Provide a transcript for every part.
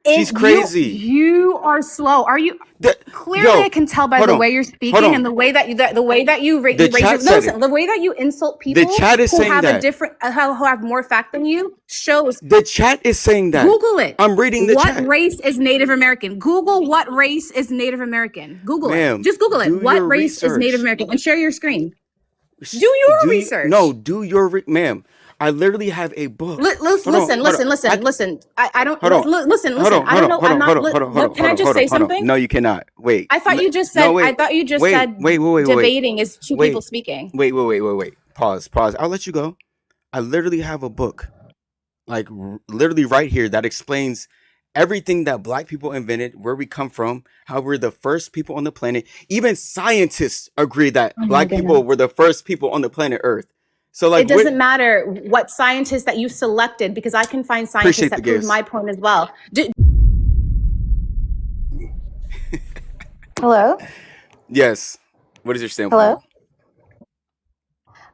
She's crazy. You are slow. Are you? Clearly, Yo, I can tell by hold the on. way you're Hold speaking on. and the way that you The chat said it. listen, the way that you insult The people chat is who saying have a that. different who have more fact than you shows. The chat is saying that. Google it. I'm reading the What chat. race is Native American? Google what race is Native American. Google it. Ma'am, Just Google it. do What your race is Native research. American? And share your screen. Do your research. No, do your ma'am. I literally have a book. Listen. I don't Hold on. listen. Hold on. I don't know. I'm not. Hold on. Can I just say something? No, you cannot. Wait. I thought you just said. No, wait. I thought you just Wait, said wait. debating is two Wait. people speaking. Wait. Pause. I'll let you go. I literally have a book, like literally right here, that explains everything that Black people invented, where we come from, how we're the first people on the planet. Even scientists agree that Oh my Black people goodness. were the first people on the planet Earth. So like, It doesn't matter what scientists that you selected, because I can find scientists Appreciate that the prove gifts. my point as well. Hello? Yes. What is your standpoint? Hello?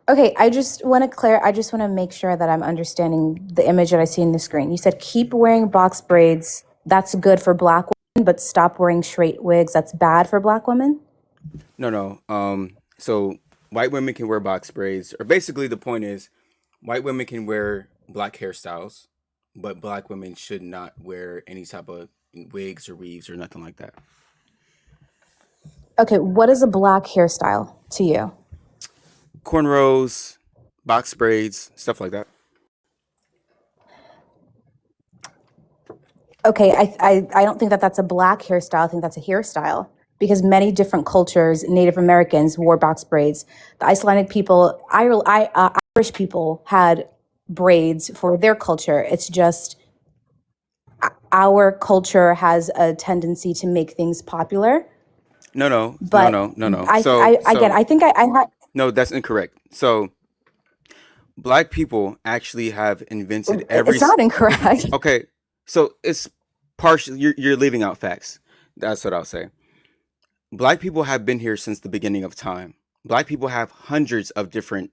Okay, I just want to make sure that I'm understanding the image that I see in the screen. You said keep wearing box braids. That's good for Black women, but stop wearing straight wigs. That's bad for Black women? No. So white women can wear box braids, or basically the point is, white women can wear Black hairstyles, but Black women should not wear any type of wigs or weaves or nothing like that. Okay, what is a Black hairstyle to you? Cornrows, box braids, stuff like that. Okay, I don't think that that's a Black hairstyle. I think that's a hairstyle, because many different cultures, Native Americans wore box braids. The Icelandic people, Irish people had braids for their culture. It's just our culture has a tendency to make things popular. No. But I think I had. No, that's incorrect. So Black people actually have invented every. It's not incorrect. Okay, so it's partial. You're leaving out facts. That's what I'll say. Black people have been here since the beginning of time. Black people have hundreds of different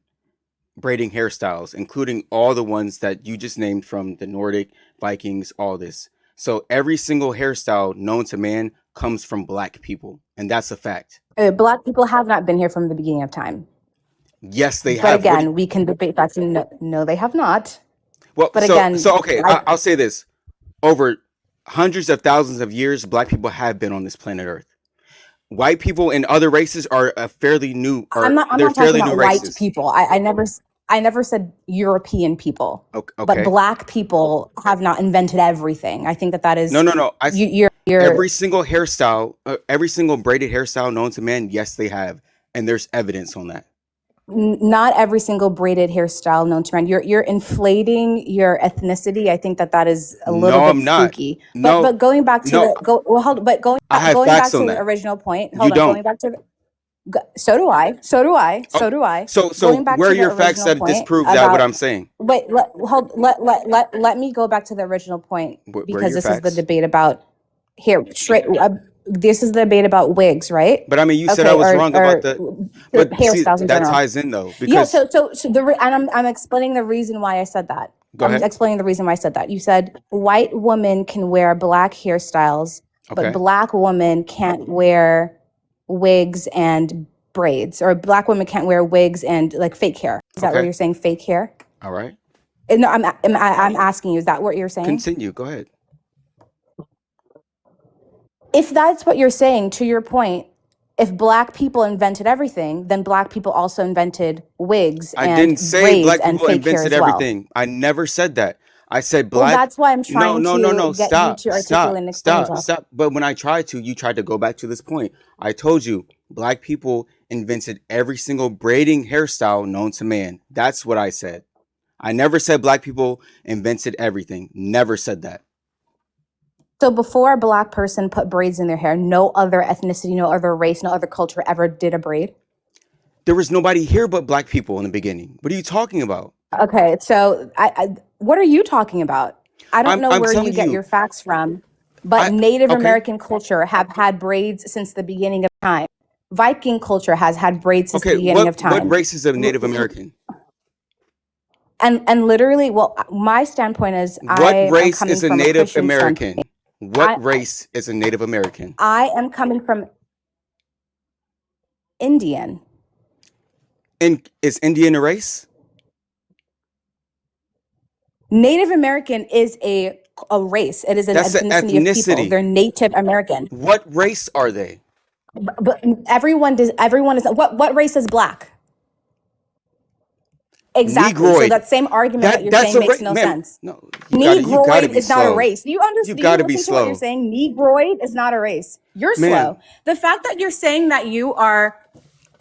braiding hairstyles, including all the ones that you just named from the Nordic, Vikings, all this. So every single hairstyle known to man comes from Black people, and that's a fact. Black people have not been here from the beginning of time. Yes, they But have. again, we can debate that. No, they have not. Well, But so again, okay, I'll say this: over hundreds of thousands of years, Black people have been on this planet Earth. White people and other races are a fairly new. I'm not talking about white people. I never said European people. Okay. But Black people have not invented everything. I think that is no. You're Every single hairstyle, every single braided hairstyle known to man, yes, they have, and there's evidence on that. Not every single braided hairstyle known to man. You're inflating your ethnicity. I think that is a little bit spooky. But going back to going back to the original point. Going back to so do I. So where are your facts that disprove that what I'm saying? Wait, let me go back to the original point, because this is the debate about this is the debate about wigs, right? But I mean, you said I was wrong about but hairstyles. That ties in though, because I'm explaining the reason why I said that. Go ahead. I'm explaining the reason why I said that. You said white women can wear Black hairstyles, but Black women can't wear wigs and braids, or Black women can't wear wigs and like fake hair. Is that what you're saying? Fake hair? All right. No, I'm asking you. Is that what you're saying? Continue. Go ahead. If that's what you're saying, to your point, if Black people invented everything, then Black people also invented wigs and I didn't say Black people invented everything. Well. I never said that. I said Black. Well, that's why I'm trying to get you to articulate and explain yourself. Stop. But when I tried to, you tried to go back to this point. I told you Black people invented every single braiding hairstyle known to man. That's what I said. I never said Black people invented everything. Never said that. So before a Black person put braids in their hair, no other ethnicity, no other race, no other culture ever did a braid? There was nobody here but Black people in the beginning. What are you talking about? Okay, so what are you talking about? I don't know where you get your facts from, but Native American culture have had braids since the beginning of time. Viking culture has had braids since the beginning of time. What races of Native American? And literally, well, my standpoint is what race is a Native American? What I race is a Native American? I am coming from Indian. And is Indian a race? Native American is a race. It is an That's an ethnicity of people. ethnicity. They're Native American. What race are they? But everyone does. Everyone is. What race is black? Exactly. So Negroid. that same argument that you're That's saying a makes race, no ma'am. sense. No, you gotta Negroid be is not a slow. race. Do you You understand? Do you gotta be listen to what you're slow, saying? Negroid is not a race. You're ma'am. slow. The fact that you're saying that you are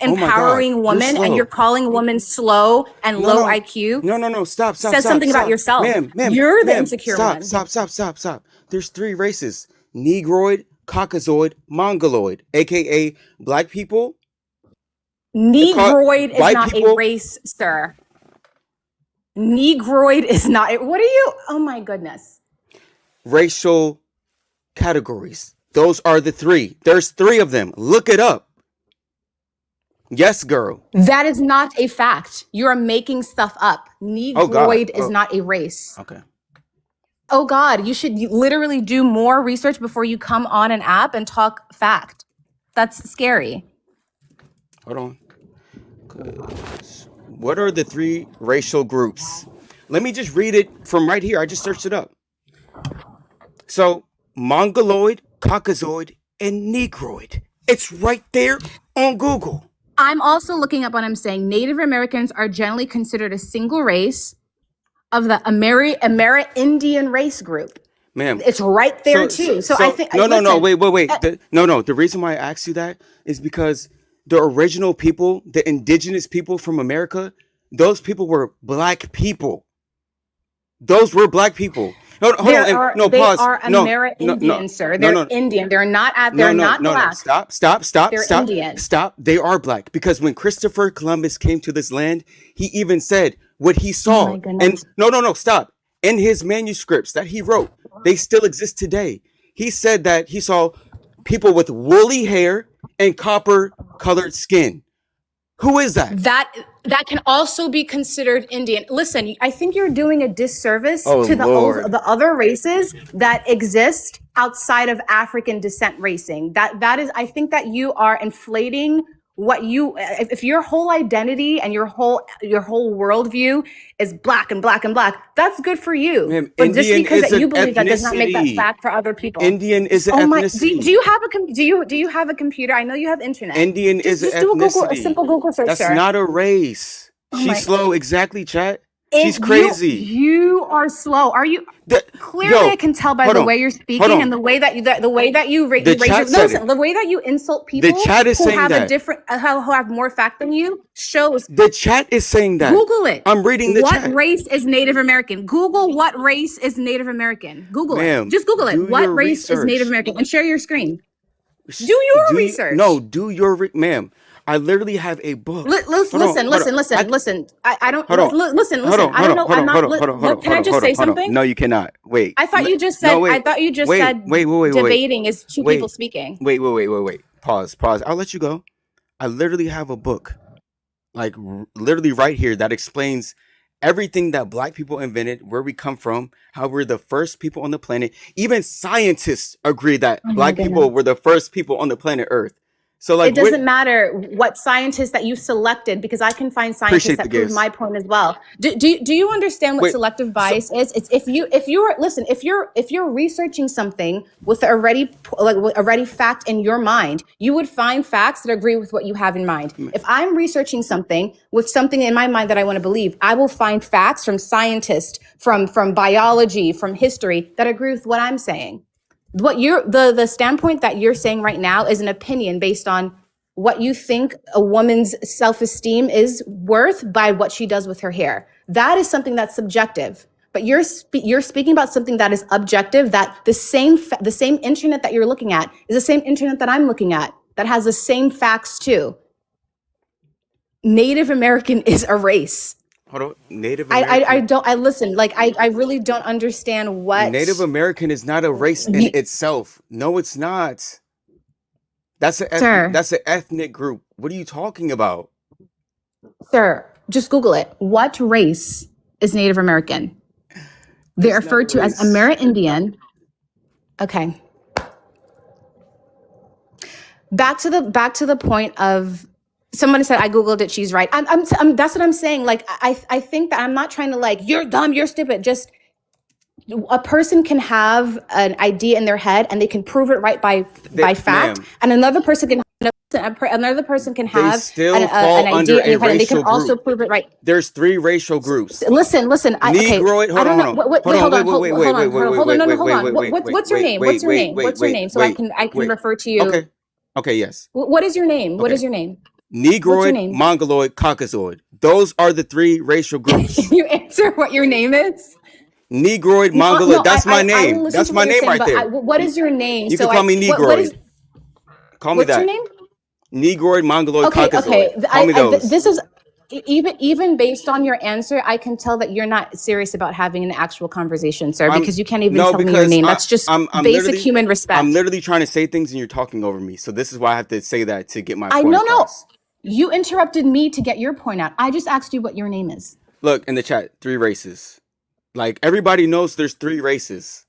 Oh my God, empowering you're women and you're slow. calling women slow and No, low no, IQ no. Stop, stop, says stop, something about stop, yourself. ma'am. You're the insecure Stop, one. stop, stop, stop, stop. There's three races: Negroid, Caucasoid, Mongoloid, aka black people. Negroid is White not a people, race, sir. Negroid is not. What are you? Oh my goodness. racial categories. Those are the three. There's three of them. Look it up. Yes, girl. That is not a fact. You are making stuff up. Oh God. Negroid is Oh, not a race. okay. Oh God, you should literally do more research before you come on an app and talk fact. That's scary. Hold on. What are the three racial groups? Let me just read it from right here. I just searched it up. So, Mongoloid, Caucasoid, and Negroid. It's right there on Google. I'm also looking up what I'm saying. Native Americans are generally considered a single race of the Amerindian race group. Ma'am. It's right there too. So I think No. listen. Wait. No. The reason why I asked you that is because the original people, the indigenous people from America, those people were black people. Those were black people. Hold on. No, They pause. are Amerindian, sir. They're No. Indian. They're not No. black. Stop. They're Indian. Stop. They are black because when Christopher Columbus came to this land, he even said what he Oh saw. my And goodness. no, stop. In his manuscripts that he wrote, they still exist today. He said that he saw people with woolly hair and copper colored skin. Who is that? That can also be considered Indian. Listen, I think you're doing a disservice Oh to Lord. the other races that exist outside of African descent racing. That is, I think that you are inflating what you, if your whole identity and your whole worldview is black and black and black, that's good for you. Ma'am, But just Indian because is that an you believe that does not make that ethnicity. fact for other people. Indian is an Oh my! ethnicity. Do you have do you have a computer? I know you have internet. Indian is an Just do a ethnicity. simple Google search, That's sir. not a race. Oh She's my! slow. Exactly, chat. And She's crazy. you are slow. Are you? The, Clearly, I can tell by hold the on. way you're Hold speaking on. and the way that you The raise your chat said listen. it. The way that you insult The people chat is who saying have a that. different who have more fact than you shows. The chat is saying that. Google it. I'm reading the What chat. race is Native American? Google what race is Native American. Google it. Ma'am, Just Google it. do What your race is Native research. American? And share your screen. Do your research. No, do your ma'am. I literally have a book. Listen. I don't. Hold on. Listen. Hold on. I don't know. I'm not. Hold on. Can I just say something? No, you cannot. Wait. I thought you just said. No, wait. I thought you just Wait, said wait. debating is two Wait. people speaking. Wait. Pause. I'll let you go. I literally have a book, like literally right here, that explains everything that black people invented, where we come from, how we're the first people on the planet. Even scientists agree that Oh my black people goodness. were the first people on the planet Earth. So like, It doesn't matter what scientists that you selected, because I can find scientists Appreciate that the prove gifts. my point as well. Do you understand what Wait, selective bias is? It's if you're researching something with already fact in your mind, you would find facts that agree with what you have in mind. If I'm researching something with something in my mind that I want to believe, I will find facts from scientists, from biology, from history that agree with what I'm saying. What you're the standpoint that you're saying right now is an opinion based on what you think a woman's self-esteem is worth by what she does with her hair. That is something that's subjective. But you're speaking about something that is objective, that the same internet that you're looking at is the same internet that I'm looking at, that has the same facts too. Native American is a race. hold on. Native American. I really don't understand what Native American is not a race in itself. No, it's not. That's Sir. That's an ethnic group. What are you talking about? Sir, just Google it. What race is Native American? They're It's not a referred to as race. Amerindian. Okay. Back to the point of someone said I googled it. She's right. That's what I'm saying. Like I think that I'm not trying to like you're dumb, you're stupid. Just a person can have an idea in their head and they can prove it right by fact, Ma'am, and another person can they have still an fall under idea in a their head and they can racial also group. prove it right. There's 3 racial groups. Listen. Okay. Negroid. I Hold on, don't know. hold on. Wait, Hold on. hold on. Wait, Hold wait, on. wait, wait, Hold on. wait, No, wait, hold wait, on. wait, wait, What's your wait, name? wait, What's your wait, name? wait, What's your wait, name? So wait, I can wait. refer to you. Okay. Okay, yes. What is your name? What is Okay. your name? What's your Negroid, name? Mongoloid, Caucasoid. Those are the 3 racial groups. Can you answer what your name is? Negroid, No, Mongoloid. That's my I will name. listen That's to my what you're name saying, right but there. what is your name? You can So call me what is Negroid. Call me what's your that. name? Negroid, Mongoloid, Okay, Caucasoid. Call me those. this is even based on your answer, I can tell that you're not serious about having an actual conversation, sir, I'm because you can't even no, tell me your because name. That's just I'm basic human literally respect. trying to say things and you're talking over me. So this is why I have to say that to get my I point no. across. You interrupted me to get your point out. I just asked you what your name is. Look in the chat, 3 races. Like everybody knows there's 3 races.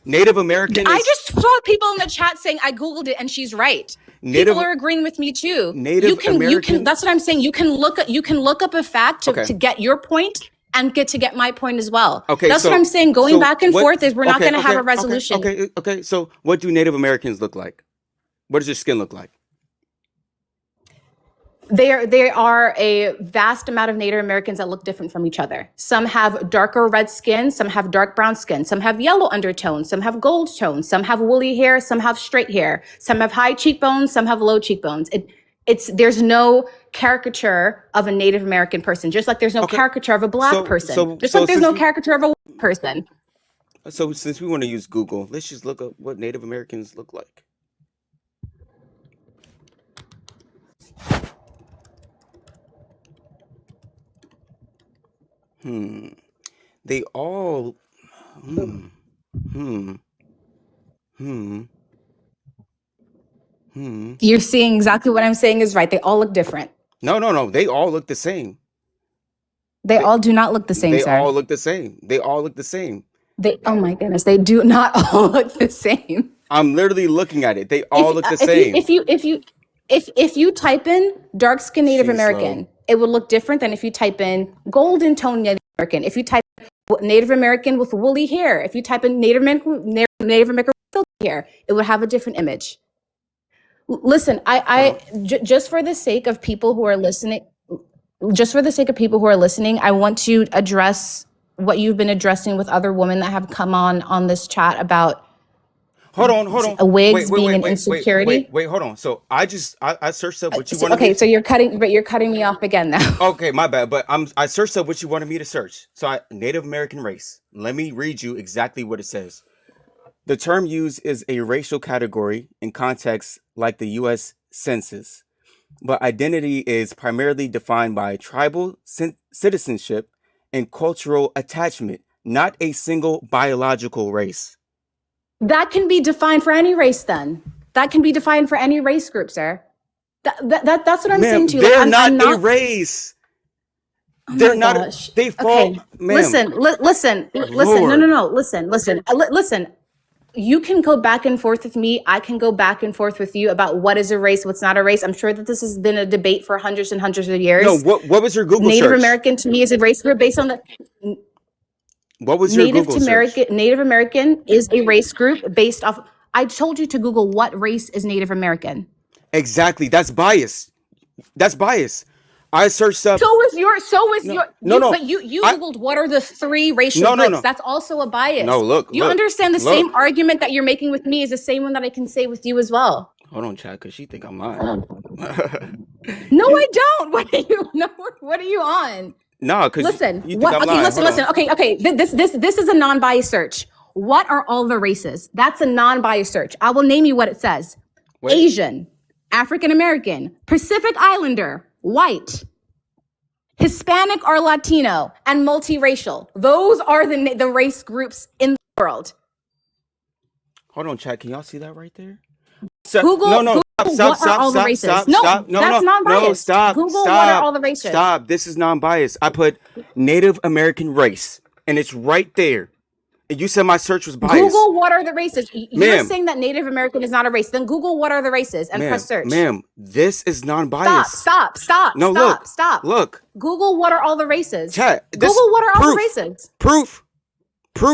Native American I is just saw people in the chat saying I googled it and she's right. Native People are agreeing with me too. Native You can. American. That's what I'm saying. You can look up a fact Okay. to get your point and get my point as well. Okay, That's what so I'm saying. Going back and what? forth is we're not Okay, going to have okay, a resolution. okay. So what do Native Americans look like? What does your skin look like? There are a vast amount of Native Americans that look different from each other. Some have darker red skin, some have dark brown skin, some have yellow undertones, some have gold tones, some have woolly hair, some have straight hair, some have high cheekbones, some have low cheekbones. There's no caricature of a Native American person, just like there's no Okay. caricature of a black person, just like there's since no caricature of a white person. so since we want to use Google, let's just look up what Native Americans look like. They all hmm hmm hmm hmm. You're seeing exactly what I'm saying is right. They all look different. No. They all look the same. They all do not look the same, They sir. all look the same. They all look the same. Oh my goodness, they do not all look the same. I'm literally looking at it. They all look the same. If you type in dark skin Native She's American, slow. it would look different than if you type in golden tone Native American. If you type Native American with woolly hair, if you type in Native American with silky hair, it would have a different image. Listen, just for the sake of people who are listening, I want to address what you've been addressing with other women that have come on this chat about Hold on. wigs being an insecurity. Wait, hold on. So I searched up what you wanted me Okay, to. so you're cutting me off again now. Okay, my bad. But I searched up what you wanted me to search. So Native American race. Let me read you exactly what it says. The term used is a racial category in contexts like the U.S. Census, but identity is primarily defined by tribal citizenship and cultural attachment, not a single biological race. That can be defined for any race then. That can be defined for any race group, sir. That's what I'm saying to you. They're not a race. Oh They're my not. gosh. They fall. Okay. Ma'am. Listen. No. Listen. You can go back and forth with me. I can go back and forth with you about what is a race, what's not a race. I'm sure that this has been a debate for hundreds and hundreds of years. No, what was your Google Native search? American to me is a race group based on the What was your Google search? Native American is a race group based off. I told you to Google what race is Native American. Exactly. That's bias. I searched up. So was your. No. But you Googled what are the 3 racial groups. No. That's also a bias. No, look. You understand the same argument that you're making with me is the same one that I can say with you as well. Hold on, Chad, because she think I'm lying. No, I don't. What are you on? No, because listen. You think I'm lying. Listen. Okay. This is a non-biased search. What are all the races? That's a non-biased search. I will name you what it says. Wait. Asian, African American, Pacific Islander, white, Hispanic or Latino, and multiracial. Those are the race groups in the world. Hold on, Chad. Can y'all see that right there? Google. No. Stop. What are all the races? Stop. That's non-biased. No, stop. Google what are all the races. Stop. This is non-biased. I put Native American race, and it's right there. You said my search was biased. Google what are the races. You're Ma'am. saying that Native American is not a race. Then Google what are the races and press search. Ma'am, this is non-biased. Stop. No, Stop. Look. Google what are all the races. Chat. Google what are all the races. Proof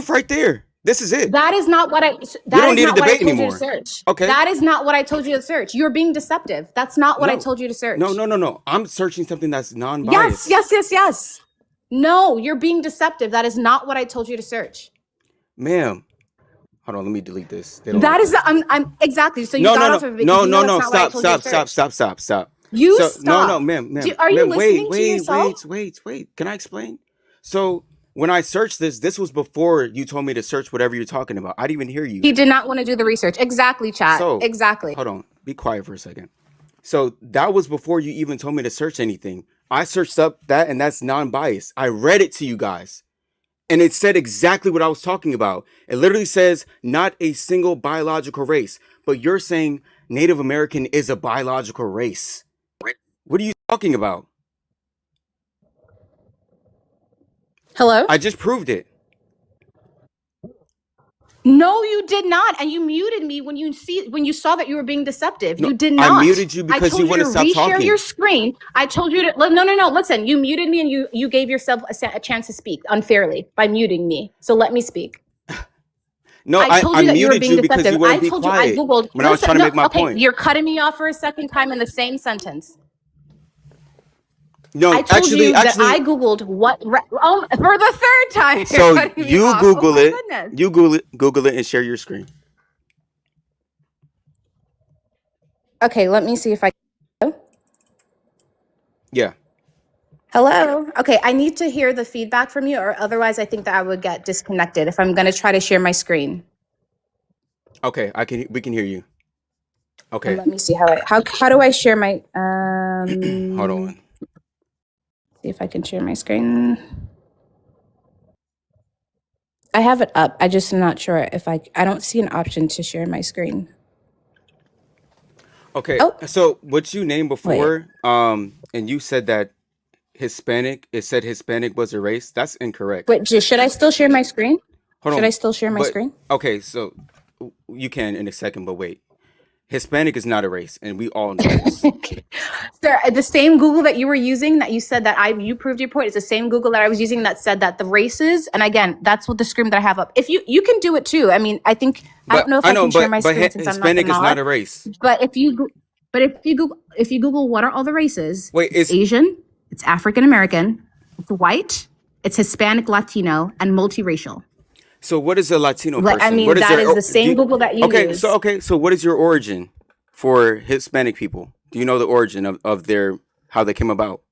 right there. This is it. That is not what I. don't need a debate anymore. You to search. Okay. That is not what I told you to search. You're being deceptive. That's not what I told you to search. No. I'm searching something that's non-biased. Yes. No, you're being deceptive. That is not what I told you to search. Ma'am. Hold on, let me delete this. That is I'm exactly. So you got off of it. No. Stop. You stop. No, ma'am. Are you listening to yourself? Wait. Can I explain? So when I searched this was before you told me to search whatever you're talking about. I didn't even hear you. He did not want to do the research. Exactly, chat. So, exactly. Hold on. Be quiet for a second. So that was before you even told me to search anything. I searched up that, and that's non-biased. I read it to you guys. And it said exactly what I was talking about. It literally says not a single biological race. But you're saying Native American is a biological race. What are you talking about? Hello? I just proved it. No, you did not. And you muted me when you saw that you were being deceptive. No, you did not. I muted you because you want to stop talking. Reshare your screen. I told you to no. Listen, you muted me and you gave yourself a chance to speak unfairly by muting me. So let me speak. No, I told you that you were being because deceptive. You wouldn't be quiet. I Googled when I was trying to make my point. You're cutting me off for a second time in the same sentence. No, I told you that I Googled what for the third time. So you Google it. Goodness. You Google it and share your screen. Okay, let me see if I can. Yeah. Hello. Okay, I need to hear the feedback from you, or otherwise I think that I would get disconnected if I'm going to try to share my screen. Okay, we can hear you. Okay. And let me see how do I share my Hold on. See if I can share my screen. I have it up. I just am not sure if I don't see an option to share my screen. Okay. So what you named before, and you said that Hispanic, it said Hispanic was a race. That's incorrect. Wait, should I still share my screen? Should I still share my screen? Okay, so you can in a second, but wait. Hispanic is not a race, and we all know this. Sir, the same Google that you were using that you said that you proved your point is the same Google that I was using that said that the races, and again, that's what the screen that I have up. If you can do it too. I mean, I think I don't know if I can share my screen since Hispanic I'm not is not a race. But if you Google what are all the races? Wait, it's Asian, it's African American, it's white, it's Hispanic, Latino, and multiracial. So what is a Latino person? I mean, that is the same Google that you use. So what is your origin for Hispanic people? Do you know the origin of how they came about?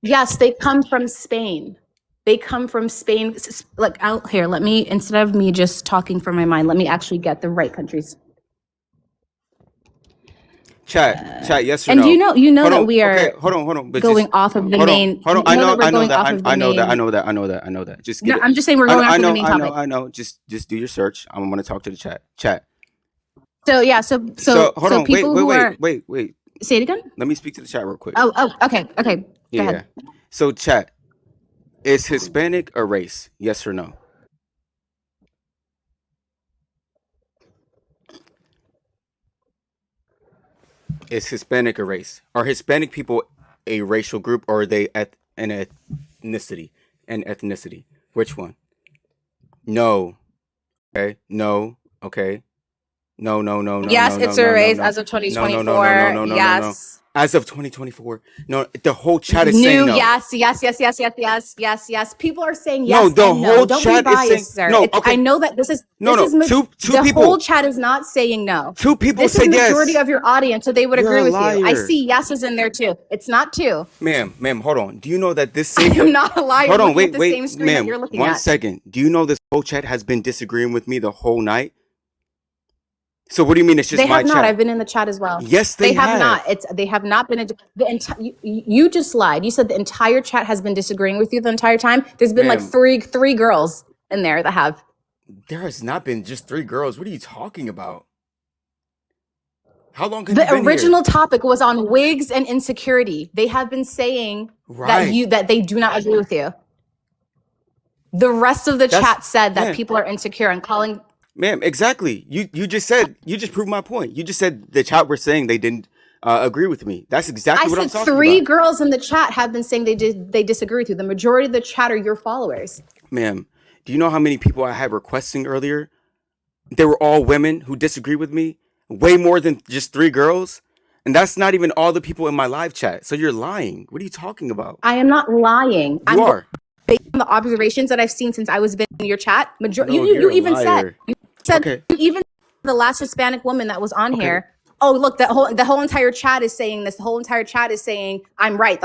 Yes, they come from Spain. They come from Spain. Like out here, let me, instead of me just talking from my mind, let me actually get the right countries. Chat, yes or no? And you know that we are hold on. But going off of the main. Hold on. I know that. Just get it. I'm just saying we're going off of the main topic. I know. Just do your search. I'm going to talk to the chat. So yeah, so hold on. Wait. Say it again. Let me speak to the chat real quick. Oh, okay. Go ahead. So chat, is Hispanic a race? Yes or no? Is Hispanic a race? Are Hispanic people a racial group, or are they an ethnicity? Which one? No. Okay. No. Okay. No. Yes, it's a race as of 2024. No. Yes. As of 2024. No, the whole chat is saying no. Yes. People are saying yes. No, the whole chat is saying sir. no. Okay. I know that this is two the people. whole chat is not saying no. Two people this say is the yes. majority of your audience, so they would You're agree a with you. I liar. see yeses in there too. It's not two. Ma'am, hold on. Do you know that this I same am not a liar. Hold on, wait, the wait, same screen ma'am. That you're looking 1 at. second. Do you know this whole chat has been disagreeing with me the whole night? So what do you mean it's just They my have not. chat? I've been in the chat as well. Yes, they have not. They have not been. You just lied. You said the entire chat has been disagreeing with you the entire time. There's been like three girls in there that have. There has not been just 3 girls. What are you talking about? How long have you The been original here? topic was on wigs and insecurity. They have been saying Right. that they do not agree with you. The rest of the That's chat said that man, people are insecure and calling. ma'am. Exactly. You just said you just proved my point. You just said the chat were saying they didn't agree with me. That's I exactly what I'm said talking 3 about, girls in the chat have been saying they disagree with you. The majority of the chat are your followers. ma'am. Do you know how many people I had requesting earlier? They were all women who disagree with me. Way more than just 3 girls. And that's not even all the people in my live chat. So you're lying. What are you talking about? I am not lying. You are. Based on the observations that I've seen since I was been in your chat. No, You you're a even said liar. Okay. you even the last Hispanic woman that was on Okay. here. Oh, look, the whole entire chat is saying this. The whole entire chat is saying I'm right.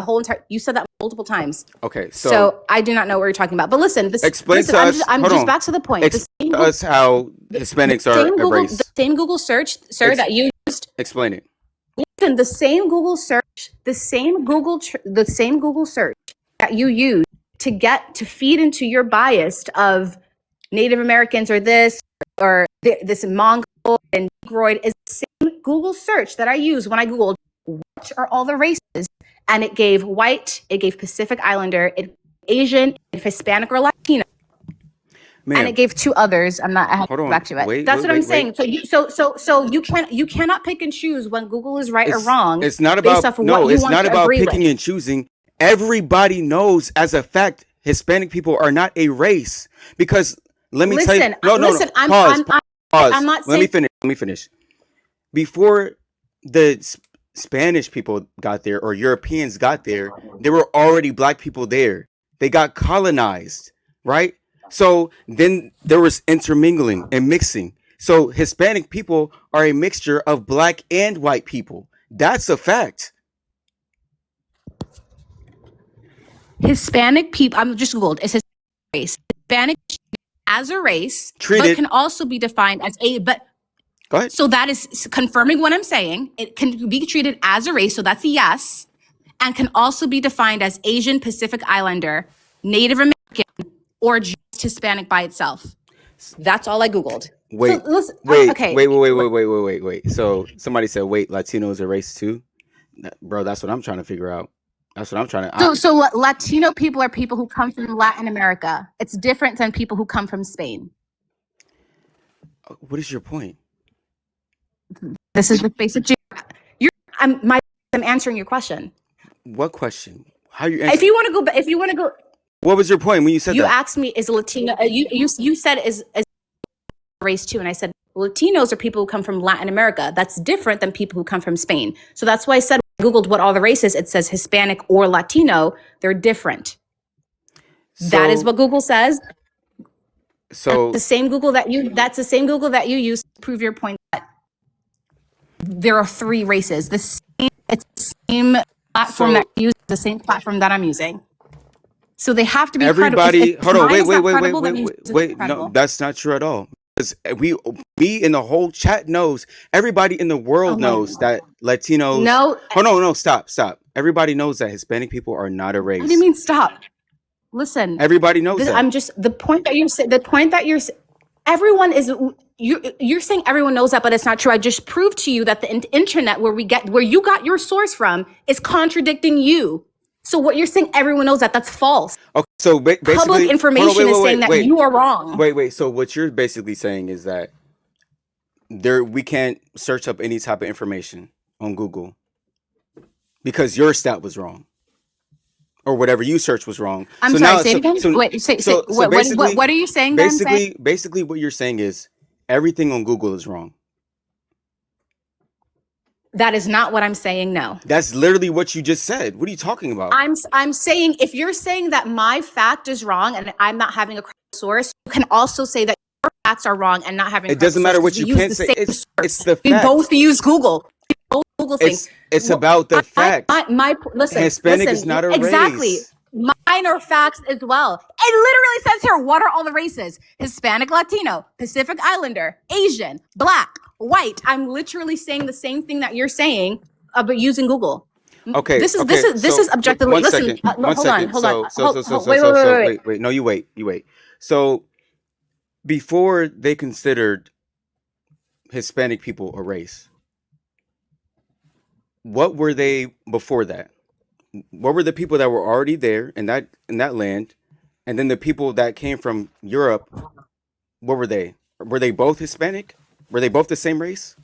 You said that multiple times. Okay. So I do not know what you're talking about. But listen, explain to us. I'm Hold just on. back to the point. Explain to us how Hispanics are a The race. same Google search, sir, that you used. Explain it. Listen, the same Google search that you use to feed into your bias of Native Americans or this this Mongol and Negroid is the same Google search that I use when I Googled what are all the races, and it gave white, it gave Pacific Islander, it Asian, Hispanic or Latino. Ma'am, and it gave 2 others. I have to hold go on. back to it. Wait, That's wait, what I'm wait, saying. wait. So you cannot pick and choose when Google is right or wrong. It's not based about off of what you it's want not to about agree picking with. and choosing. Everybody knows as a fact Hispanic people are not a race because let me tell you. Listen, No. Pause. I'm not Let saying. me finish. Before the Spanish people got there or Europeans got there, there were already black people there. They got colonized, right? So then there was intermingling and mixing. So Hispanic people are a mixture of black and white people. That's a fact. Hispanic people, I'm just Googled, it's Hispanic race. Hispanic as a race, but Treated. can also be defined as but Go ahead. so that is confirming what I'm saying. It can be treated as a race, so that's a yes, and can also be defined as Asian, Pacific Islander, Native American, or just Hispanic by itself. That's all I Googled. Wait, So listen, wait, wait. So somebody said, wait, Latino is a race too? Bro, that's what I'm trying to figure out. That's what I'm trying to. So Latino people are people who come from Latin America. It's different than people who come from Spain. What is your point? This is the basic. I'm answering your question. What question? How you? If you want to go, What was your point when you said you that? asked me is Latino. You said is race too, and I said Latinos are people who come from Latin America. That's different than people who come from Spain. So that's why I said when I Googled what all the races. It says Hispanic or Latino. They're different. That is what Google says. So that's the same Google that you use to prove your point that there are 3 races. It's the same platform that you use, the same platform that I'm using. So they have to be everybody. Hold on, wait. No, that's not true at all. Because me and the whole chat knows. Everybody in the world knows that Latinos. No. No. Stop. Everybody knows that Hispanic people are not a race. What do you mean stop? Listen. Everybody knows that. I'm just the point that you're everyone is you're saying everyone knows that, but it's not true. I just proved to you that the internet where you got your source from is contradicting you. So what you're saying, everyone knows that's false. Okay, so basically, public information is saying that you are wrong. Wait. So what you're basically saying is that we can't search up any type of information on Google because your stat was wrong. Or whatever you searched was wrong. I'm sorry, say it again? What are you saying then? Basically what you're saying is everything on Google is wrong. That is not what I'm saying, no. That's literally what you just said. What are you talking about? I'm saying, if you're saying that my fact is wrong and I'm not having a credible source, you can also say that your facts are wrong and not having a credible source. It doesn't matter what you can't say. It's the fact. We both use Google. Google things. It's about the fact. Listen, Hispanic is not a race. Exactly. Mine are facts as well. It literally says here, what are all the races? Hispanic, Latino, Pacific Islander, Asian, Black, white. I'm literally saying the same thing that you're saying about using Google. Okay. This is objectively. Listen. Hold on. Wait. No, you wait. So before they considered Hispanic people a race, what were they before that? What were the people that were already there in that land And then the people that came from Europe, what were they? Were they both Hispanic? Were they both the same race?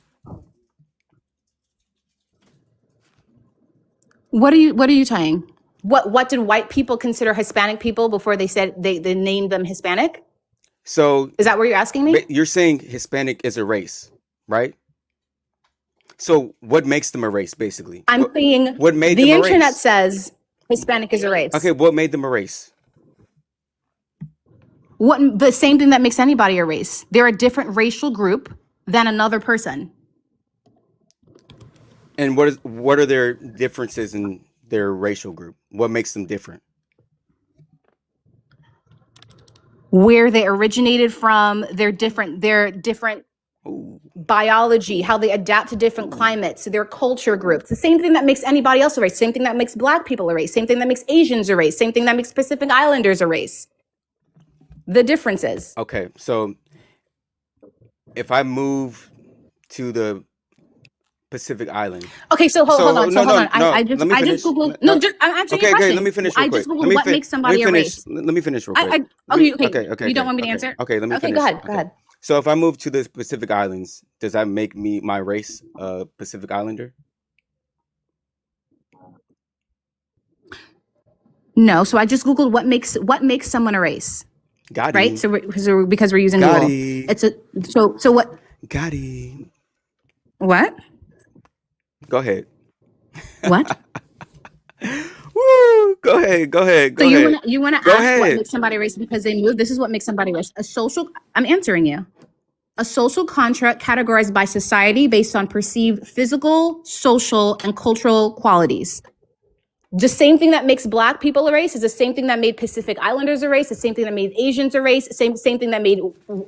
What are you saying? What did white people consider Hispanic people before they said they named them Hispanic? So Is that what you're asking me? you're saying Hispanic is a race, right? So what makes them a race, basically? I'm saying What made the them a internet race? says Hispanic is a race. Okay, what made them a race? What the same thing that makes anybody a race. They're a different racial group than another person. And what are their differences in their racial group? What makes them different? Where they originated from, their different Ooh. biology, how they adapt to different climates, their culture groups. The same thing that makes anybody else a race. Same thing that makes Black people a race. Same thing that makes Asians a race. Same thing that makes Pacific Islanders a race. The differences. Okay, so if I move to the Pacific Island. Okay, so hold on. No, So hold on. no, I let me just finish. googled. No, No, just I'm answering okay, your okay, question. let me finish real I quick. just googled what makes somebody a race. Let me finish real quick. Okay. You don't Okay, want me to okay, answer? okay, let me Okay, finish. go ahead. Okay. Go ahead. So if I move to the Pacific Islands, does that make me my race a Pacific Islander? No, so I just googled what makes someone a race, Got right? him. So because we're using Got Google, him. it's a so what Got him. what Go ahead. what? Woo! Go ahead. Go ahead. Go So ahead. you wanna Go ask what ahead. makes somebody a race because they moved? This is what makes somebody a race. I'm answering you. A social contract categorized by society based on perceived physical, social, and cultural qualities. The same thing that makes Black people a race is the same thing that made Pacific Islanders a race, the same thing that made Asians a race, same thing that made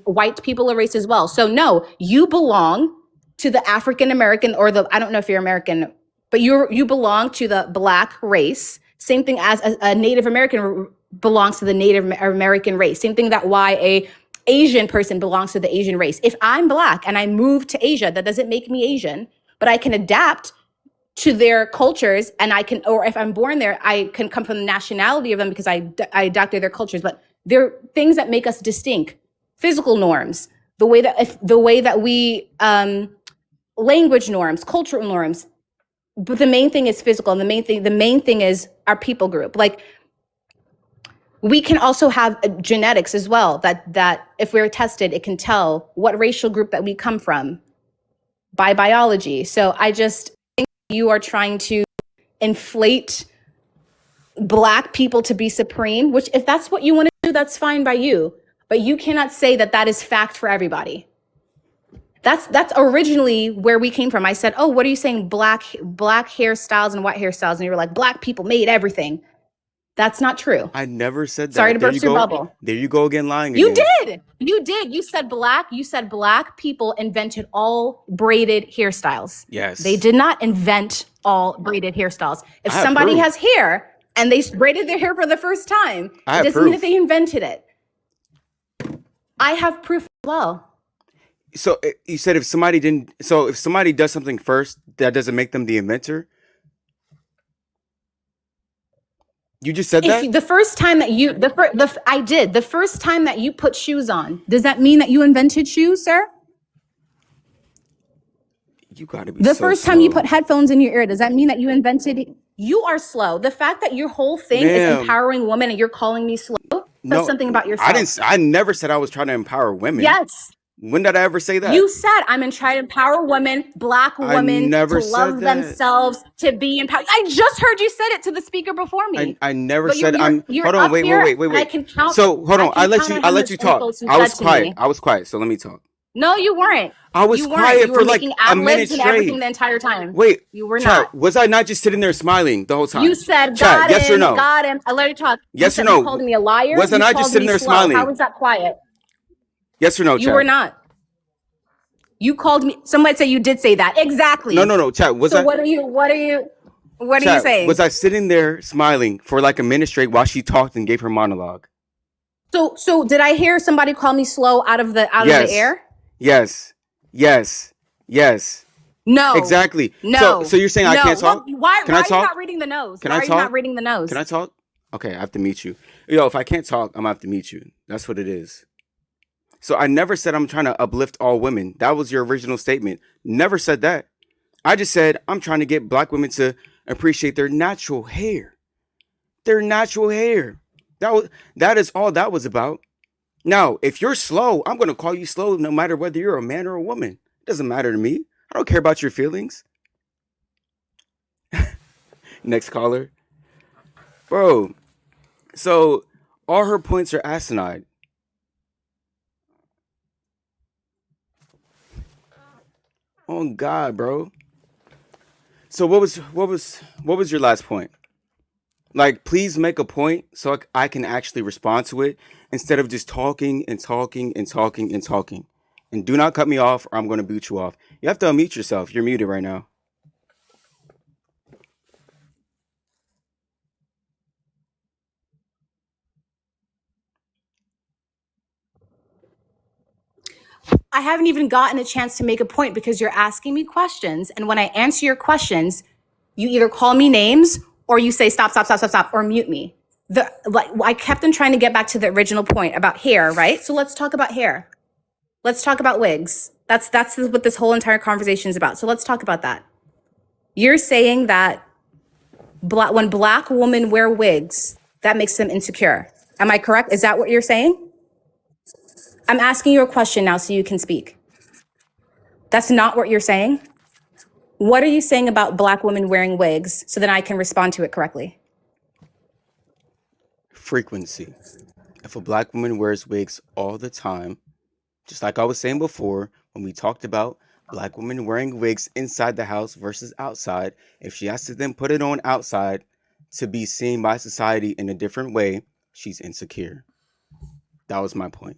white people a race as well. So no, you belong to the African American or I don't know if you're American, but you belong to the Black race. Same thing as a Native American belongs to the Native American race. Same thing that why a Asian person belongs to the Asian race. If I'm Black and I move to Asia, that doesn't make me Asian, but I can adapt to their cultures, and I can, or if I'm born there, I can come from the nationality of them because I adopted their cultures. But there are things that make us distinct: physical norms, the way that we language norms, cultural norms. But the main thing is physical, and the main thing is our people group. Like we can also have genetics as well. That if we're tested, it can tell what racial group that we come from by biology. So I just think you are trying to inflate Black people to be supreme, which if that's what you want to do, that's fine by you. But you cannot say that that is fact for everybody. That's originally where we came from. I said, oh, what are you saying? Black hairstyles and white hairstyles. And you were like, Black people made everything. That's not true. I never said that. Sorry to There you burst your go. bubble. There you go again, lying You again. did. You did. You said Black people invented all braided hairstyles. Yes. They did not invent all braided hairstyles. If I have somebody proof. has hair and they braided their hair for the first time, I it have doesn't mean that proof. they invented it. I have proof as well. So you said if somebody didn't, so if somebody does something first, that doesn't make them the inventor. You just said that? If the first time that you I did the first time that you put shoes on, does that mean that you invented shoes, sir? You gotta be The so first time you slow. put headphones in your ear, does that mean that you invented it? You are slow. The fact that your whole thing is Ma'am. empowering women and you're calling me slow says No, something about I yourself. didn't. I never said I was trying to empower women. Yes. When did I ever say that? You said I'm in trying to empower women, Black I women, never to said love that. themselves, to be empowered. I just heard you said it to the speaker before me. I never But said I'm. you're Hold on. up Wait. here, Wait. and I can count. So hold on. I I can let count you. on I how let much you talk. insults you I was said to quiet. me. I was quiet. So let me talk. No, you weren't. I was You weren't. quiet You were for like making a minute ad-libs and everything straight. the entire time. Wait. You were Chat, not. was I not just sitting there smiling the whole time? You said, Chat, got yes or him, no? got him. I let you talk. Yes or You no? called me a liar. Was I You not just called sitting me there slow. How smiling? was that quiet? Yes or no, You chat? were not. You called me. Somebody say you did say that. Exactly. No, chat. Was So I? what are you Chat, saying? was I sitting there smiling for like a minute straight while she talked and gave her monologue? So did I hear somebody call me slow out of the air? Yes. No. Exactly. No. So you're saying I can't talk? Why Can I are you talk? not reading the nose? Can Why I are you talk? not reading the nose? Can I talk? Okay, I have to meet you. Yo, if I can't talk, I'm gonna have to mute you. That's what it is. So I never said I'm trying to uplift all women. That was your original statement. Never said that. I just said I'm trying to get black women to appreciate their natural hair. Their natural hair. That is all that was about. Now, if you're slow, I'm gonna call you slow no matter whether you're a man or a woman. It doesn't matter to me. I don't care about your feelings. Next caller. Bro, so all her points are asinine. Oh God, bro. So what was your last point? Like, please make a point so I can actually respond to it instead of just talking and talking and talking and talking. And do not cut me off or I'm going to boot you off. You have to unmute yourself. You're muted right now. I haven't even gotten a chance to make a point because you're asking me questions. And when I answer your questions, you either call me names or you say stop, stop, stop, stop, stop, or mute me. I kept on trying to get back to the original point about hair, right? So let's talk about hair. Let's talk about wigs. That's what this whole entire conversation is about. So let's talk about that. You're saying that when black women wear wigs, that makes them insecure. Am I correct? Is that what you're saying? I'm asking you a question now so you can speak. That's not what you're saying. What are you saying about black women wearing wigs so that I can respond to it correctly? Frequency. If a black woman wears wigs all the time, just like I was saying before, when we talked about black women wearing wigs inside the house versus outside, if she has to then put it on outside to be seen by society in a different way, she's insecure. That was my point.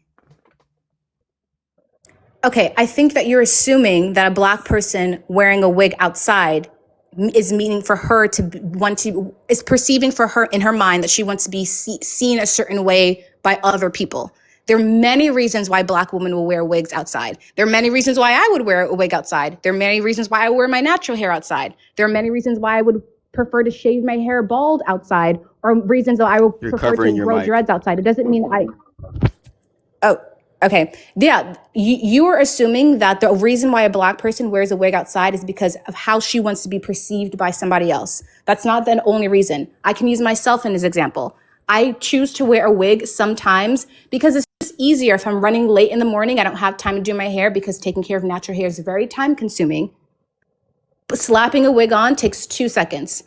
Okay, I think that you're assuming that a black person wearing a wig outside is meaning for her to is perceiving for her in her mind that she wants to be seen a certain way by other people. There are many reasons why black women will wear wigs outside. There are many reasons why I would wear a wig outside. There are many reasons why I wear my natural hair outside. There are many reasons why I would prefer to shave my hair bald outside, or reasons that I would prefer to grow dreads outside. It doesn't mean Oh, okay. Yeah, you are assuming that the reason why a black person wears a wig outside is because of how she wants to be perceived by somebody else. That's not the only reason. I can use myself in as example. I choose to wear a wig sometimes because it's just easier. If I'm running late in the morning, I don't have time to do my hair because taking care of natural hair is very time consuming. But slapping a wig on takes 2 seconds.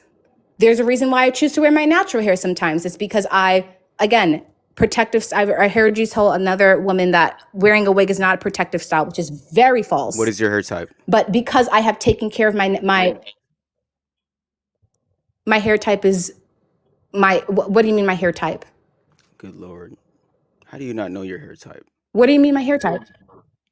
There's a reason why I choose to wear my natural hair sometimes. It's because protective. I heard you tell another woman that wearing a wig is not a protective style, which is very false. What is your hair type? But because I have taken care of my hair type is what do you mean my hair type? Good Lord. How do you not know your hair type? What do you mean my hair type?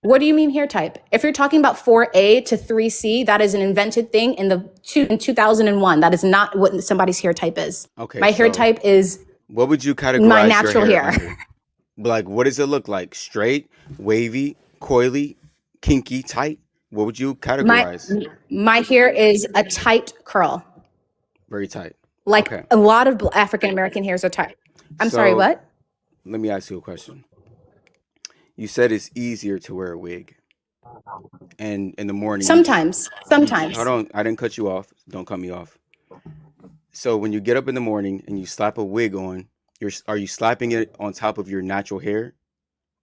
What do you mean hair type? If you're talking about 4A to 3C, that is an invented thing in 2001. That is not what somebody's hair type is. Okay. My hair type is what would you categorize my natural your hair? under? Like, what does it look like? Straight, wavy, coily, kinky, tight? What would you categorize? My hair is a tight curl. Very tight. Like a lot of African American hairs are tight. I'm sorry, what? Let me ask you a question. You said it's easier to wear a wig. And in the morning. Sometimes. Hold on. I didn't cut you off. Don't cut me off. So when you get up in the morning and you slap a wig on, are you slapping it on top of your natural hair,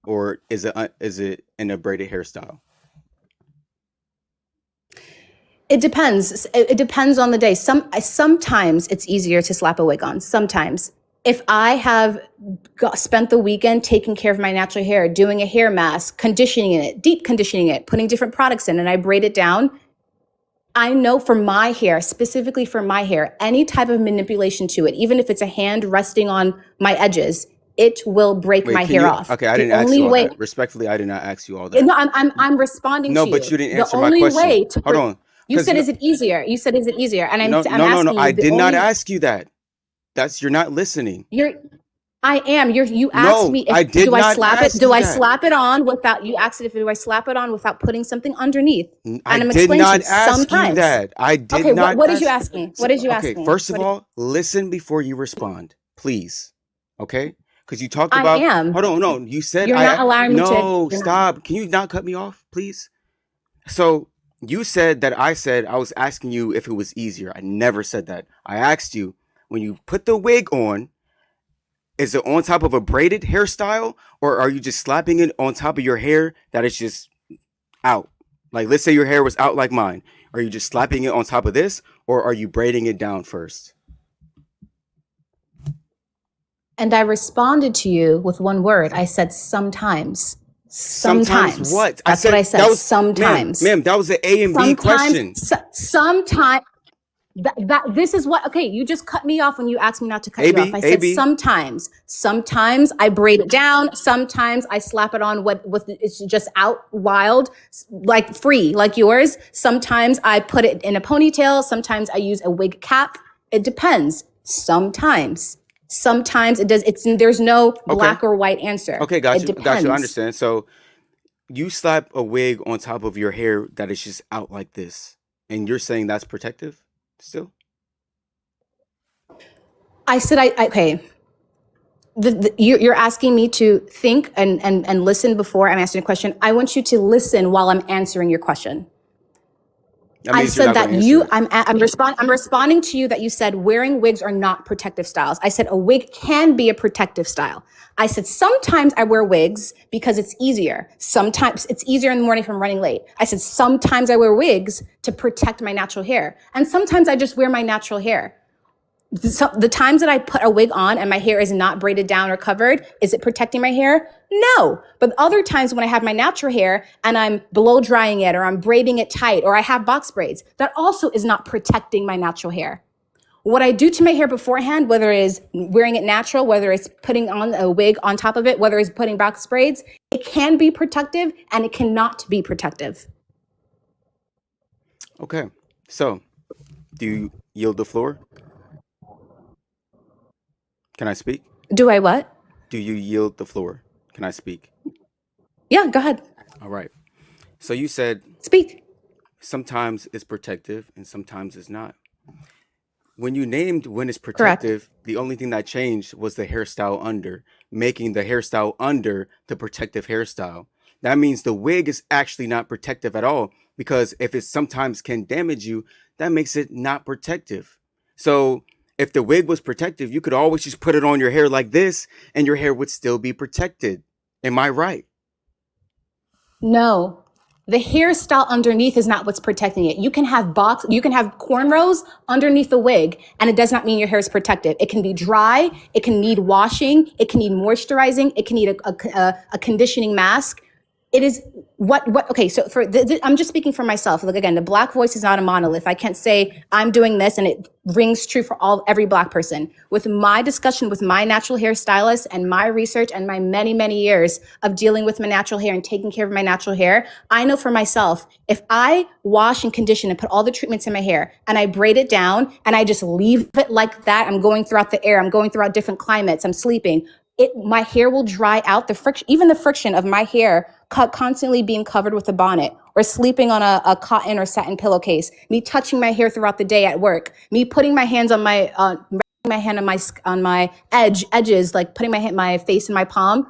or is it in a braided hairstyle? It depends. It depends on the day. Sometimes it's easier to slap a wig on. Sometimes, if I have spent the weekend taking care of my natural hair, doing a hair mask, conditioning it, deep conditioning it, putting different products in, and I braid it down, I know for my hair, specifically for my hair, any type of manipulation to it, even if it's a hand resting on my edges, it will break my hair off. Okay, I didn't ask you all that. Respectfully, I did not ask you all that. No, I'm responding to you. No, but you didn't answer my question. Hold on. You said, is it easier? You said, is it easier? And I'm asking you. I did not ask you that. You're not listening. I am. You asked me if do I slap it? Do I slap it on without? You asked it if do I slap it on without putting something underneath? And I did not ask you that. I did not. What did you ask me? What did you ask me? Okay, first of all, listen before you respond, please. Okay. Because you talked I about, am. hold on, no, you said You're not allowing me to. no, You're not. stop. Can you not cut me off, please? So you said that I said I was asking you if it was easier. I never said that. I asked you, when you put the wig on, is it on top of a braided hairstyle, or are you just slapping it on top of your hair that is just out? Like, let's say your hair was out like mine. Are you just slapping it on top of this, or are you braiding it down first? And I responded to you with one word. I said sometimes. Sometimes Sometimes. what? I That's what I said that said. was, ma'am, Sometimes. ma'am, that was an A and B question. Sometimes. That this is what, okay, you just cut me off when you asked me not to cut you off. AB, I said AB. sometimes I braid it down, sometimes I slap it on with it's just out wild, like free, like yours. Sometimes I put it in a ponytail, sometimes I use a wig cap. It depends. Sometimes it does. There's no Okay. black or white answer. Okay, got It you. Got you. I depends. understand. So you slap a wig on top of your hair that is just out like this, and you're saying that's protective still? I said okay. You're asking me to think and listen before I'm answering a question. I want you to listen while I'm answering your question. That I means you're said not going that to answer you, it. I'm responding to you that you said wearing wigs are not protective styles. I said a wig can be a protective style. I said sometimes I wear wigs because it's easier. Sometimes it's easier in the morning if I'm running late. I said sometimes I wear wigs to protect my natural hair. And sometimes I just wear my natural hair. So the times that I put a wig on and my hair is not braided down or covered, is it protecting my hair? No. But other times when I have my natural hair and I'm blow drying it or I'm braiding it tight or I have box braids, that also is not protecting my natural hair. What I do to my hair beforehand, whether it's wearing it natural, whether it's putting on a wig on top of it, whether it's putting box braids, it can be protective and it cannot be protective. Okay. So do you yield the floor? Can I speak? Do I what? Do you yield the floor? Can I speak? Yeah, go ahead. All right. So you said Speak. sometimes it's protective and sometimes it's not. When you named when it's Correct. protective, the only thing that changed was the hairstyle under, making the hairstyle under the protective hairstyle. That means the wig is actually not protective at all, because if it sometimes can damage you, that makes it not protective. So if the wig was protective, you could always just put it on your hair like this and your hair would still be protected. Am I right? No, the hairstyle underneath is not what's protecting it. You can have cornrows underneath the wig, and it does not mean your hair is protected. It can be dry, it can need washing, it can need moisturizing, it can need a conditioning mask. It is okay, so I'm just speaking for myself. Like, again, the black voice is not a monolith. I can't say I'm doing this and it rings true for every black person. With my discussion with my natural hair stylist and my research and my many years of dealing with my natural hair and taking care of my natural hair, I know for myself, if I wash and condition and put all the treatments in my hair and I braid it down and I just leave it like that, I'm going throughout the air, I'm going throughout different climates, I'm sleeping, my hair will dry out. Even the friction of my hair constantly being covered with a bonnet or sleeping on a cotton or satin pillowcase, me touching my hair throughout the day at work, me putting my hands on my hand on my edges, like putting my face in my palm,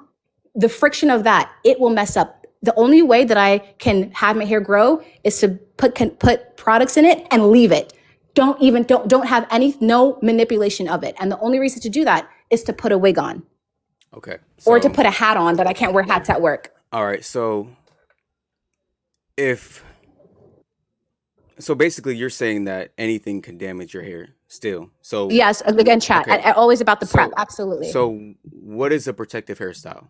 the friction of that, it will mess up. The only way that I can have my hair grow is to put products in it and leave it. Don't have no manipulation of it. And the only reason to do that is to put a wig on. Okay. Or to So, put a hat on, that I can't wear hats at work. all right. If so basically you're saying that anything can damage your hair still. So Yes, again, chat. okay. Always about the prep. So Absolutely. what is a protective hairstyle?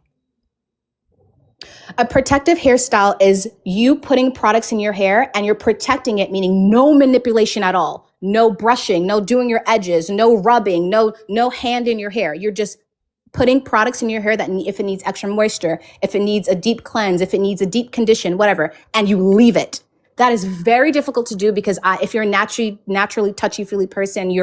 A protective hairstyle is you putting products in your hair and you're protecting it, meaning no manipulation at all. No brushing, no doing your edges, no rubbing, no hand in your hair. You're just putting products in your hair that if it needs extra moisture, if it needs a deep cleanse, if it needs a deep condition, whatever, and you leave it. That is very difficult to do because if you're a naturally touchy-feely person,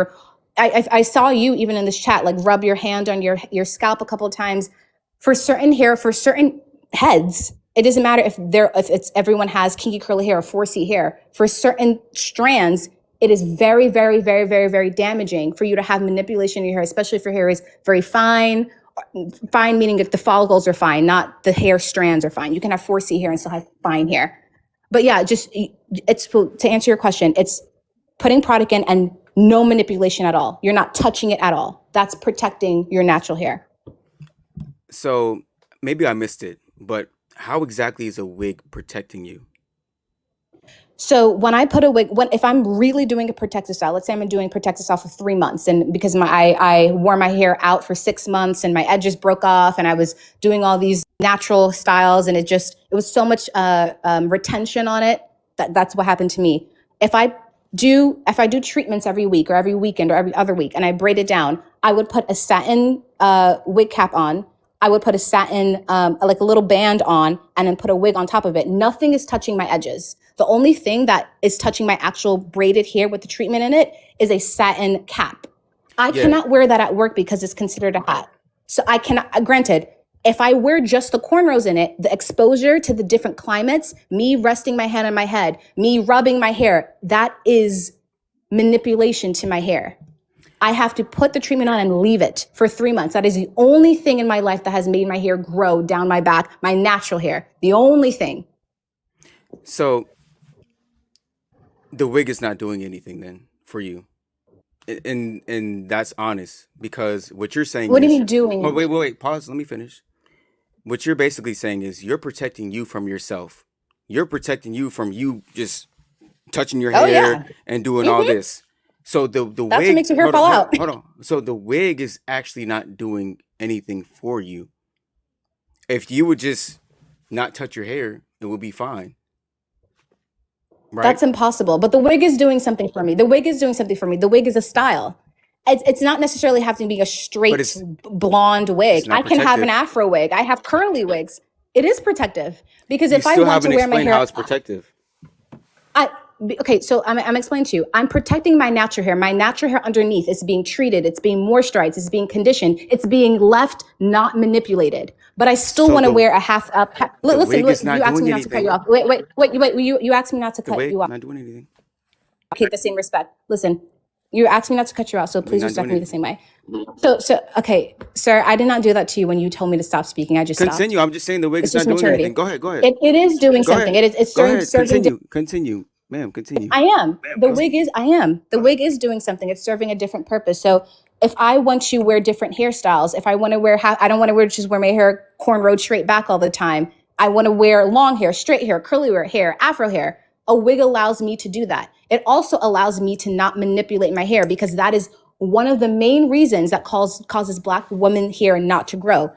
I saw you even in this chat, like rub your hand on your scalp a couple of times. For certain hair, for certain heads, it doesn't matter if everyone has kinky curly hair or 4C hair. For certain strands, it is very damaging for you to have manipulation in your hair, especially if your hair is very fine fine meaning that the follicles are fine, not the hair strands are fine. You can have 4C hair and still have fine hair. But yeah, just it's to answer your question, it's putting product in and no manipulation at all. You're not touching it at all. That's protecting your natural hair. So maybe I missed it, but how exactly is a wig protecting you? So when I put a wig, if I'm really doing a protective style, let's say I'm doing protective style for 3 months, and because I wore my hair out for 6 months and my edges broke off, and I was doing all these natural styles, and it was so much retention on it. That's what happened to me. If I do treatments every week or every weekend or every other week, and I braid it down, I would put a satin wig cap on. I would put a satin, like a little band on, and then put a wig on top of it. Nothing is touching my edges. The only thing that is touching my actual braided hair with the treatment in it is a satin cap. I cannot wear that at work because it's considered a hat. So I cannot, granted, if I wear just the cornrows in it, the exposure to the different climates, me resting my hand on my head, me rubbing my hair, that is manipulation to my hair. I have to put the treatment on and leave it for 3 months. That is the only thing in my life that has made my hair grow down my back, my natural hair. The only thing. So the wig is not doing anything then for you. And that's honest, because what you're saying What do you is, mean doing? oh, wait, pause, let me finish. What you're basically saying is you're protecting you from yourself. You're protecting you from you just touching your Oh hair yeah. and doing all this. So the That's what wig, makes your hair hold on, fall hold out. on, hold on. So the wig is actually not doing anything for you. If you would just not touch your hair, it would be fine, right? That's impossible. But the wig is doing something for me. The wig is doing something for me. The wig is a style. It's not necessarily having to be a But straight blonde it's wig. not I can have an protective. afro wig. I have curly wigs. It is protective because You if I still want to haven't wear my explained how hair, it's protective. okay, so I'm explaining to you. I'm protecting my natural hair. My natural hair underneath is being treated. It's being moisturized. It's being conditioned. It's being left not manipulated. But I still So want to wear a half up. the Listen, wig is you not asked doing me not to cut you anything. off. Wait. You asked me not to The cut wig you off. not doing anything. Okay, the same respect. Listen, you asked me not to cut you off, so The wig please not doing respect me the same anything. way. Okay, sir, I did not do that to you when you told me to stop speaking. I just stopped. Continue. I'm just saying the wig It's is just not doing anything. maturity. Go ahead. Go ahead. It is doing Go something. ahead. It's Go serving ahead. serving. Continue, ma'am. Continue. I am. The wig Continue. is. I am. The wig is doing something. It's serving a different purpose. So if I want to wear different hairstyles, if I want to wear, I don't want to just wear my hair cornrowed straight back all the time. I want to wear long hair, straight hair, curly hair, afro hair. A wig allows me to do that. It also allows me to not manipulate my hair because that is one of the main reasons that causes Black women hair not to grow.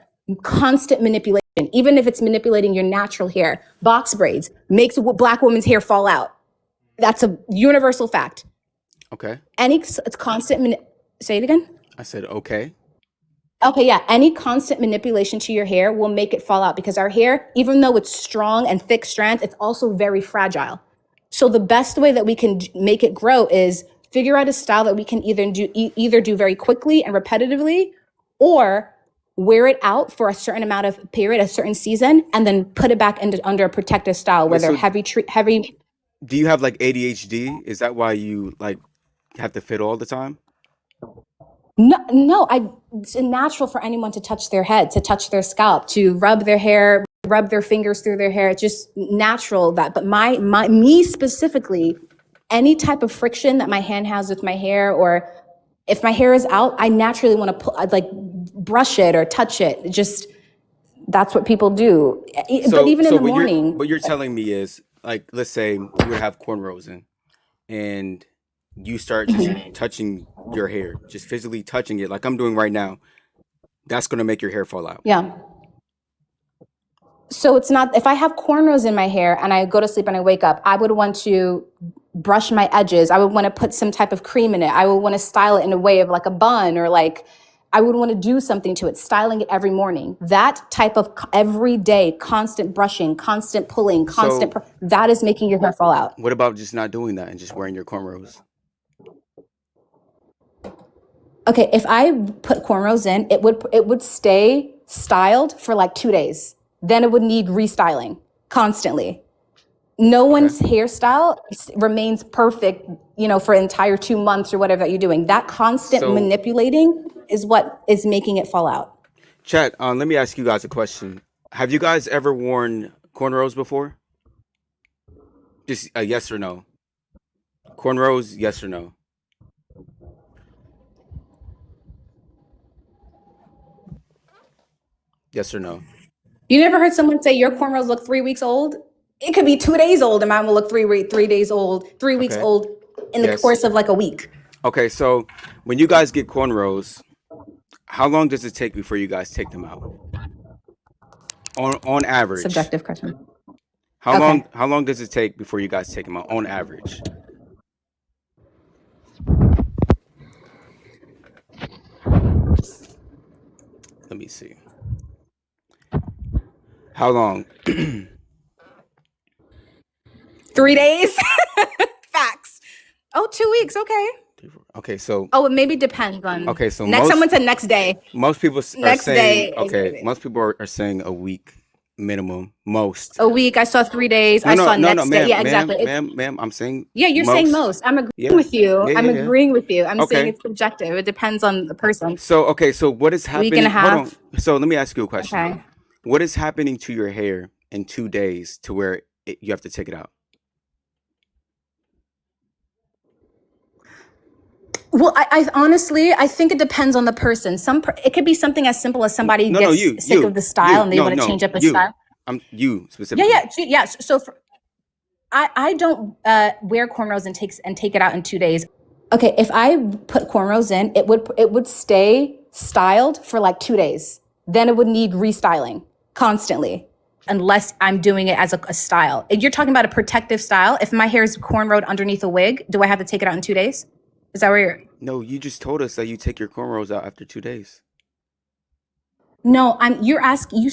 Constant manipulation, even if it's manipulating your natural hair, box braids makes Black women's hair fall out. That's a universal fact. Okay. It's constant. Say it again. I said okay. Okay, yeah. Any constant manipulation to your hair will make it fall out because our hair, even though it's strong and thick strands, it's also very fragile. So the best way that we can make it grow is figure out a style that we can either do very quickly and repetitively, or wear it out for a certain amount of period, a certain season, and then put it back under a protective style where Wait. they're So heavy. do you have like ADHD? Is that why you like have to fit all the time? No, it's natural for anyone to touch their head, to touch their scalp, to rub their hair, rub their fingers through their hair. It's just natural that. But me specifically, any type of friction that my hand has with my hair, or if my hair is out, I naturally want to like brush it or touch it. Just that's what people do. But even in So the morning, what you're telling me is, like, let's say you would have cornrows in, and you start just touching your hair, just physically touching it, like I'm doing right now. That's gonna make your hair fall out. yeah. So it's not, if I have cornrows in my hair and I go to sleep and I wake up, I would want to brush my edges. I would want to put some type of cream in it. I would want to style it in a way of like a bun, or like I would want to do something to it, styling it every morning. That type of everyday constant brushing, constant pulling, So that is making your hair fall out. what about just not doing that and just wearing your cornrows? Okay, if I put cornrows in, it would stay styled for like 2 days. Then it would need restyling constantly. No Okay. one's hairstyle remains perfect, for an entire 2 months or whatever that you're doing. That constant So manipulating is what is making it fall out. Chat. Let me ask you guys a question. Have you guys ever worn cornrows before? Just a yes or no. Cornrows, yes or no? Yes or no? You never heard someone say your cornrows look 3 weeks old? It could be 2 days old, and mine will look 3 days old, 3 weeks Okay. old in the Yes. course of like a week. Okay. So when you guys get cornrows, how long does it take before you guys take them out? On average, Subjective question. how long Okay. how long does it take before you guys take them out? On average, let me see. How long? 3 days? Facts. Oh, 2 weeks. Okay. Okay. So Oh, it maybe depends on okay. So next. Someone said next day. most people are Next saying day is okay. maybe Most people are saying a week minimum. Most. a week. I saw 3 days. No, I no, saw no, no, next day. ma'am, Yeah, exactly. It's ma'am. I'm saying yeah. You're saying most. most. I'm agreeing Yeah. with you. Yeah. I'm Yeah. Yeah. agreeing with you. I'm saying Okay. it's subjective. It depends on the person. So okay. So what is Week and a happening? Hold on. half. So let me ask you a question. Okay. What is happening to your hair in 2 days to where you have to take it out? Well, I honestly, I think it depends on the person. It could be something as simple as somebody No, no, gets sick of the style and they no, want to no, change up the you. style. I'm you Yeah, specifically. yeah, yeah. So I don't wear cornrows and take it out in 2 days. Okay, if I put cornrows in, it would stay styled for like 2 days. Then it would need restyling constantly, unless I'm doing it as a style. If you're talking about a protective style, if my hair is cornrowed underneath a wig, do I have to take it out in 2 days? Is that where you're? No, you just told us that you take your cornrows out after 2 days. No, you're asking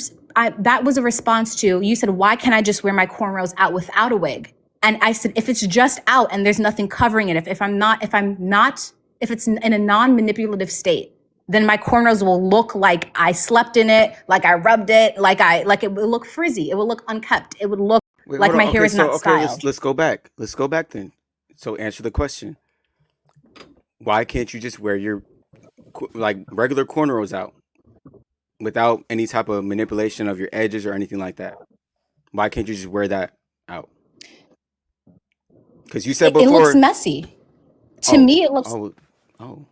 that was a response to you said, why can't I just wear my cornrows out without a wig? And I said, if it's just out and there's nothing covering it, if it's in a non-manipulative state, then my cornrows will look like I slept in it, like I rubbed it, like it will look frizzy. It will look unkept. It would look Wait, like hold on. my hair Okay, is so not okay, styled. let's go back. Let's go back then. So answer the question. Why can't you just wear your like regular cornrows out without any type of manipulation of your edges or anything like that? Why can't you just wear that out? Because you said It looks before. messy. To Oh, me, it looks. oh, oh.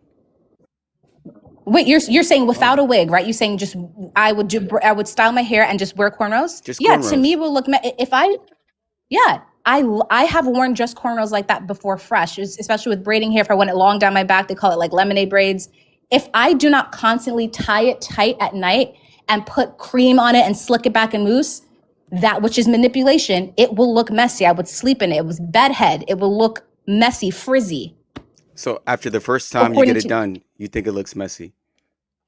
Wait, you're saying without a wig, right? You're saying just I would style my hair and just wear cornrows? Just Yeah, to me cornrows. it will look if I yeah, I have worn just cornrows like that before fresh, especially with braiding hair. If I want it long down my back, they call it like lemonade braids. If I do not constantly tie it tight at night and put cream on it and slick it back and mousse, that which is manipulation, it will look messy. I would sleep in it. It was bedhead. It will look messy, frizzy, So after the first time you get according it to. done, you think it looks messy.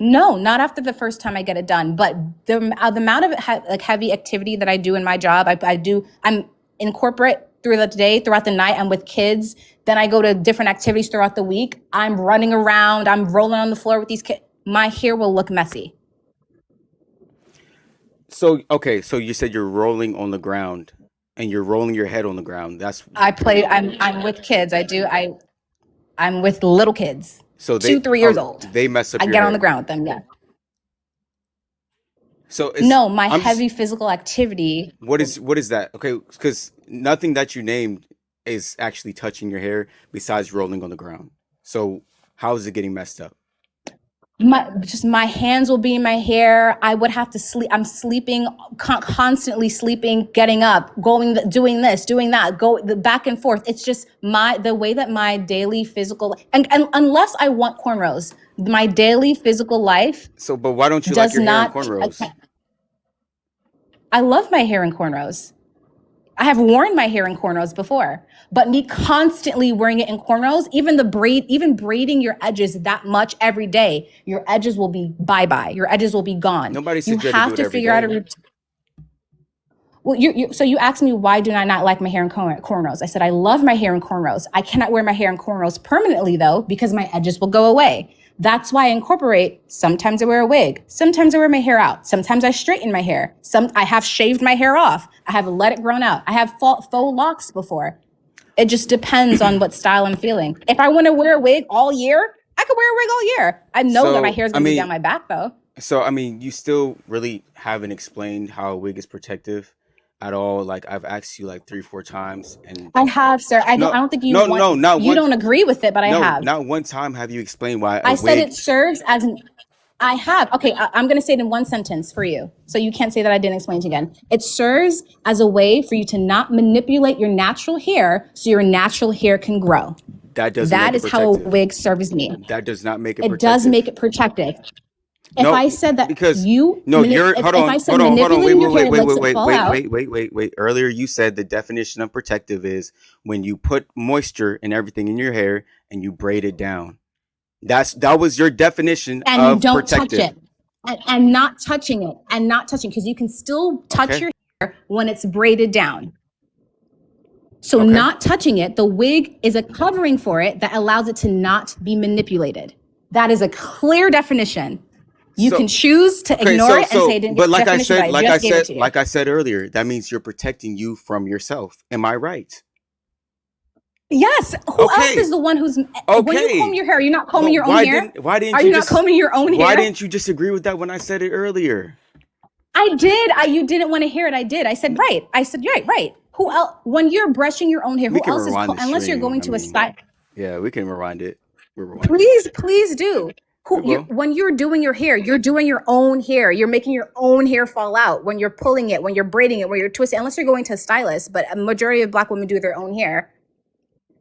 No, not after the first time I get it done, but the amount of like heavy activity that I do in my job, I'm in corporate through the day, throughout the night. I'm with kids. Then I go to different activities throughout the week. I'm running around. I'm rolling on the floor with these kids. My hair will look messy. So okay, so you said you're rolling on the ground and you're rolling your head on the ground. That's I'm with kids. I'm with little kids, so they 2, 3 years oh old. they mess up I your get on the hair. ground with them. Yeah. So it's No, my I'm just heavy physical activity. what is that? Okay, because nothing that you named is actually touching your hair besides rolling on the ground. So how is it getting messed up? My hands will be in my hair. I would have to sleep. I'm sleeping, constantly sleeping, getting up, doing this, doing that, go the back and forth. It's just the way that my daily physical, and unless I want cornrows, my daily physical life So, but why don't you like does your hair in not. cornrows? I love my hair in cornrows. I have worn my hair in cornrows before, but me constantly wearing it in cornrows, even braiding your edges that much every day, your edges will be bye-bye. Your edges will be gone. Nobody You said you had to do have it to every figure out a day. routine. Well, so you asked me, why do I not like my hair in cornrows? I said, I love my hair in cornrows. I cannot wear my hair in cornrows permanently though, because my edges will go away. That's why I incorporate. Sometimes I wear a wig. Sometimes I wear my hair out. Sometimes I straighten my hair. I have shaved my hair off. I have let it grown out. I have faux locks before. It just depends on what style I'm feeling. If I want to wear a wig all year, I could wear a wig all year. I know that my So, hair is I going to be down mean, my back though. So I mean, you still really haven't explained how a wig is protective at all. Like I've asked you like 3, 4 times, and I have, sir. no, I don't think you no, want, no, not you one. don't agree with it, but I No, have. not one time have you explained why a I said wig. it serves as an, I have. Okay, I'm going to say it in one sentence for you. So you can't say that I didn't explain it again. It serves as a way for you to not manipulate your natural hair so your natural hair can grow. That doesn't That make it is how a protective. wig serves me. That does not make it It does make protective. it protective. If No, I said that because you, no, you're hold if I on, said hold on, hold on, wait, manipulating your wait, hair wait, wait, lets wait, it wait, fall wait, out, wait, wait, wait, wait. Earlier you said the definition of protective is when you put moisture and everything in your hair and you braid it down. That was your definition and you of don't touch protective. it, and not touching it, and not touching, because you can still touch Okay. your hair when it's braided down. So Okay. not touching it, the wig is a covering for it that allows it to not be manipulated. That is a clear definition. You So can choose to okay, ignore so it and say so I didn't get but the definition, but I just gave it to you. like I said earlier, that means you're protecting you from yourself. Am I right? Yes. Who else Okay. is the one who's, when you comb Okay. your hair, are you not combing But your own hair? Are you not combing your own why hair? didn't you just agree with that when I said it earlier? I did. You didn't want to hear it. I did. I said, right. I said, right, right. Who else, when you're brushing your own hair, We who can else is, rewind the unless you're stream. going I to a mean, style, yeah, we can rewind it. We'll rewind it. please, please do. We Who you, will. when you're doing your hair, you're doing your own hair. You're making your own hair fall out when you're pulling it, when you're braiding it, when you're twisting, unless you're going to a stylist, but a majority of Black women do their own hair.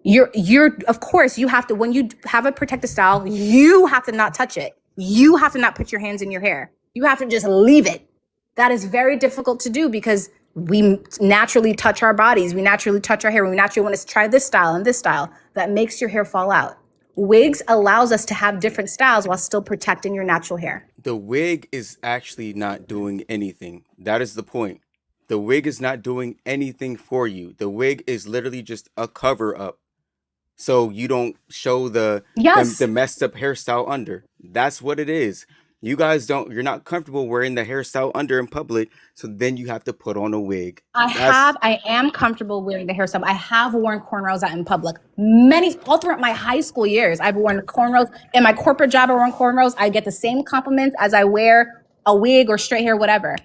You're of course you have to, when you have a protective style, you have to not touch it. You have to not put your hands in your hair. You have to just leave it. That is very difficult to do because we naturally touch our bodies. We naturally touch our hair. We naturally want to try this style and this style. That makes your hair fall out. Wigs allows us to have different styles while still protecting your natural hair. The wig is actually not doing anything. That is the point. The wig is not doing anything for you. The wig is literally just a cover up, so you don't show the Yes, messed up hairstyle under. That's what it is. You guys don't. You're not comfortable wearing the hairstyle under in public, so then you have to put on a wig. That's I am comfortable wearing the hairstyle. I have worn cornrows out in public. Many, all throughout my high school years, I've worn cornrows. In my corporate job, I worn cornrows. I get the same compliments as I wear a wig or straight hair, whatever.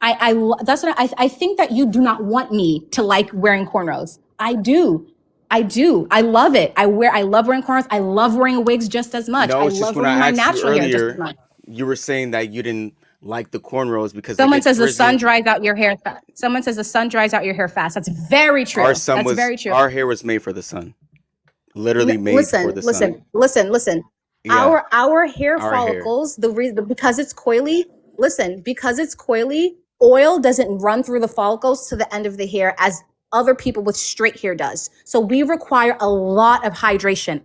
That's what I think that you do not want me to like wearing cornrows. I do. I do. I love it. I love wearing cornrows. I love wearing wigs just as much. no. I It's just love when I wearing my asked you natural hair just as earlier, much. you were saying that you didn't like the cornrows because they Someone get says the sun frizzy. dries out your hair fast. Someone says the sun dries out your hair fast. That's very Our true. sun That's was very true. our hair was made for the sun, literally made for Listen, the sun. listen, listen, listen. Yeah, Our hair our hair. follicles, the reason, because it's coily. Listen, because it's coily, oil doesn't run through the follicles to the end of the hair as other people with straight hair does. So we require a lot of hydration,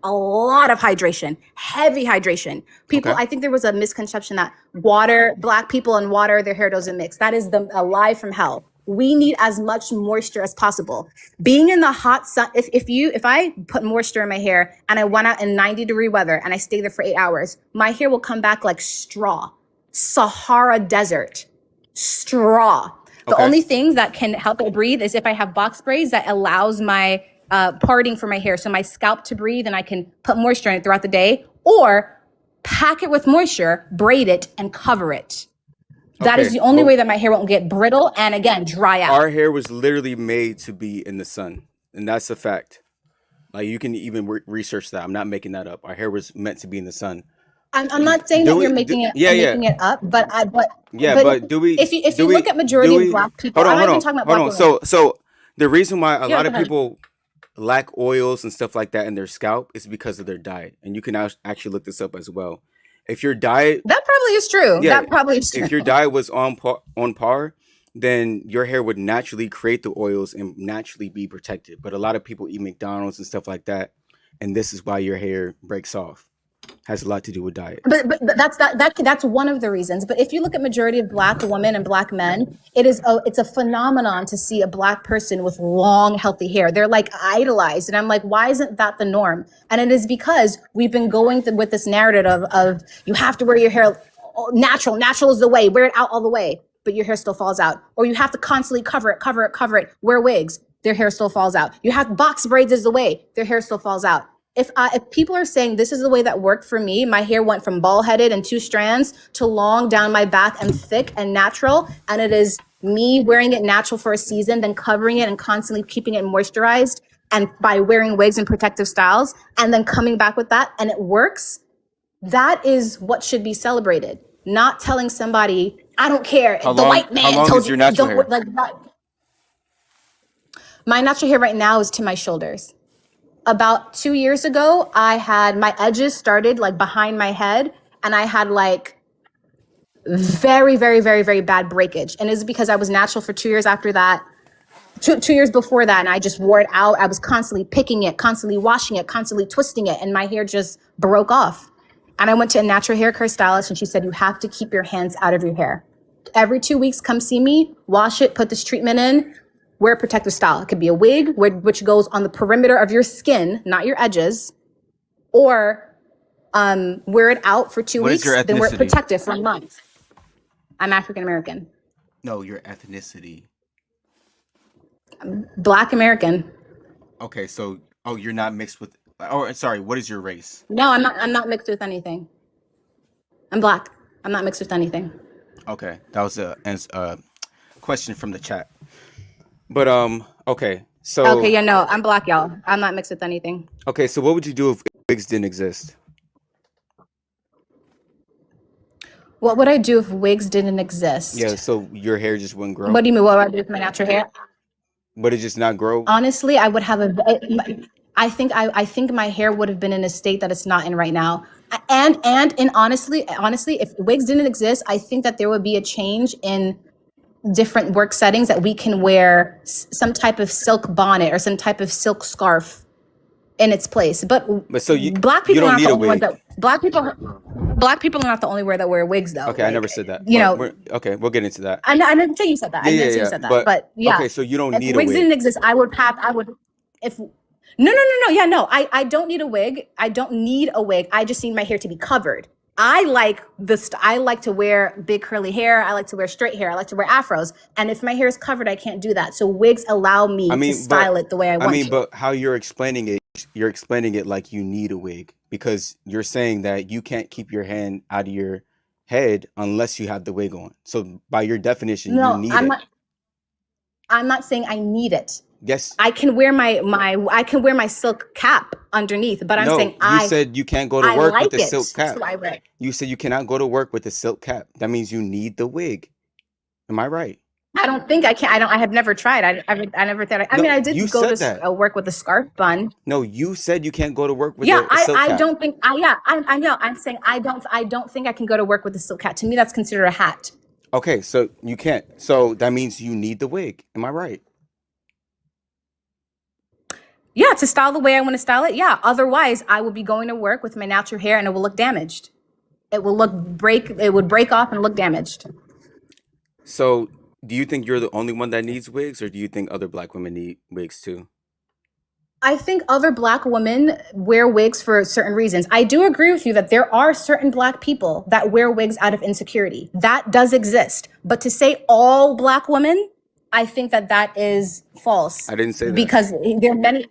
heavy hydration. People, Okay. I think there was a misconception that water, Black people and water, their hair doesn't mix. That is a lie from hell. We need as much moisture as possible. Being in the hot sun, if I put moisture in my hair and I went out in 90-degree weather and I stay there for 8 hours, my hair will come back like straw, Sahara Desert, straw. The Okay. only things that can help it breathe is if I have box braids that allows my parting for my hair, so my scalp to breathe, and I can put moisture in it throughout the day, or pack it with moisture, braid it, and cover it. That is Okay. the only But way that my hair won't get brittle and again dry out. our hair was literally made to be in the sun, and that's a fact. Like you can even research that. I'm not making that up. Our hair was meant to be in the sun. I'm not saying Do that you're we? making it Yeah, yeah, making it up, but yeah. but But do we? if Do you look we? at Do majority of we? Black people, Hold I'm on, not hold even on, talking about hold Black on. women. So the reason why a Yeah, lot go of ahead. people lack oils and stuff like that in their scalp is because of their diet, and you can actually look this up as well. If your diet, That probably is true. yeah, That probably is true. if your diet was on par, then your hair would naturally create the oils and naturally be protected. But a lot of people eat McDonald's and stuff like that, and this is why your hair breaks off. Has a lot to do with diet. But that's one of the reasons. But if you look at majority of Black women and Black men, it's a phenomenon to see a Black person with long, healthy hair. They're like idolized, and I'm like, why isn't that the norm? And it is because we've been going with this narrative of you have to wear your hair natural. Natural is the way. Wear it out all the way, but your hair still falls out. Or you have to constantly cover it, cover it, cover it. Wear wigs. Their hair still falls out. You have box braids is the way. Their hair still falls out. if people are saying this is the way that worked for me, my hair went from bald headed and 2 strands to long down my back and thick and natural, and it is me wearing it natural for a season, then covering it and constantly keeping it moisturized, and by wearing wigs and protective styles, and then coming back with that, and it works. That is what should be celebrated. Not telling somebody, I don't care. How The long? white How man long told is you your natural don't hair? like that. My natural hair right now is to my shoulders. About 2 years ago, I had my edges started like behind my head, and I had like very, very, very, very bad breakage. And it's because I was natural for 2 years after that, 2 years before that, and I just wore it out. I was constantly picking it, constantly washing it, constantly twisting it, and my hair just broke off. And I went to a natural hair care stylist, and she said, you have to keep your hands out of your hair. Every 2 weeks, come see me, wash it, put this treatment in, wear a protective style. It could be a wig, which goes on the perimeter of your skin, not your edges, or wear it out for 2 What is weeks, your then wear it ethnicity? protective for a month. I'm African American. No, your ethnicity. Black American. Okay, so you're not mixed with. Oh, sorry. What is your race? No, I'm not mixed with anything. I'm black. I'm not mixed with anything. Okay, that was a question from the chat. But okay, so Okay, yeah, no, I'm black, y'all. I'm not mixed with anything. okay, so what would you do if wigs didn't exist? What would I do if wigs didn't exist? Yeah, so your hair just wouldn't grow, What do you mean? What would I do with my natural hair? but it just not grow. Honestly, I would have I think my hair would have been in a state that it's not in right now. And honestly, if wigs didn't exist, I think that there would be a change in different work settings that we can wear some type of silk bonnet or some type of silk scarf in its place. But so you black you people don't are not need the a only ones wig. that black people are not the only ones that wear wigs though. Okay, I never Like, said that, you but know, okay, we'll get into that. I didn't say you said that. I Yeah, didn't yeah, say you yeah. said that. But yeah, Okay, so you don't if need a wigs wig. didn't exist, I would if no. Yeah, no. I don't need a wig. I don't need a wig. I just need my hair to be covered. I like to wear big curly hair. I like to wear straight hair. I like to wear afros. And if my hair is covered, I can't do that. So wigs allow me I to mean, style it the way I want to. but how you're explaining it like you need a wig because you're saying that you can't keep your hand out of your head unless you have the wig on. So by your definition, you No, need I'm it. not. I'm not saying I need it. Yes. I can wear my silk cap underneath, but I'm saying No, you said you can't go to I work with like the it, silk cap. so I wear it. You said you cannot go to work with the silk cap. That means you need the wig. Am I right? I don't think I can. I have never tried. I never thought. I mean, No, I you did go said to that. work with a scarf bun. No, you said you can't go to work with Yeah, a silk I cap. don't think. I know. I'm saying I don't think I can go to work with a silk hat. To me, that's considered a hat. Okay, so you can't. So that means you need the wig. Am I right? Yeah, to style the way I want to style it. Yeah. Otherwise, I would be going to work with my natural hair, and it will look damaged. It would break off and look damaged. So do you think you're the only one that needs wigs, or do you think other black women need wigs too? I think other black women wear wigs for certain reasons. I do agree with you that there are certain black people that wear wigs out of insecurity. That does exist. But to say all black women, I think that is false I didn't say that. because there are many.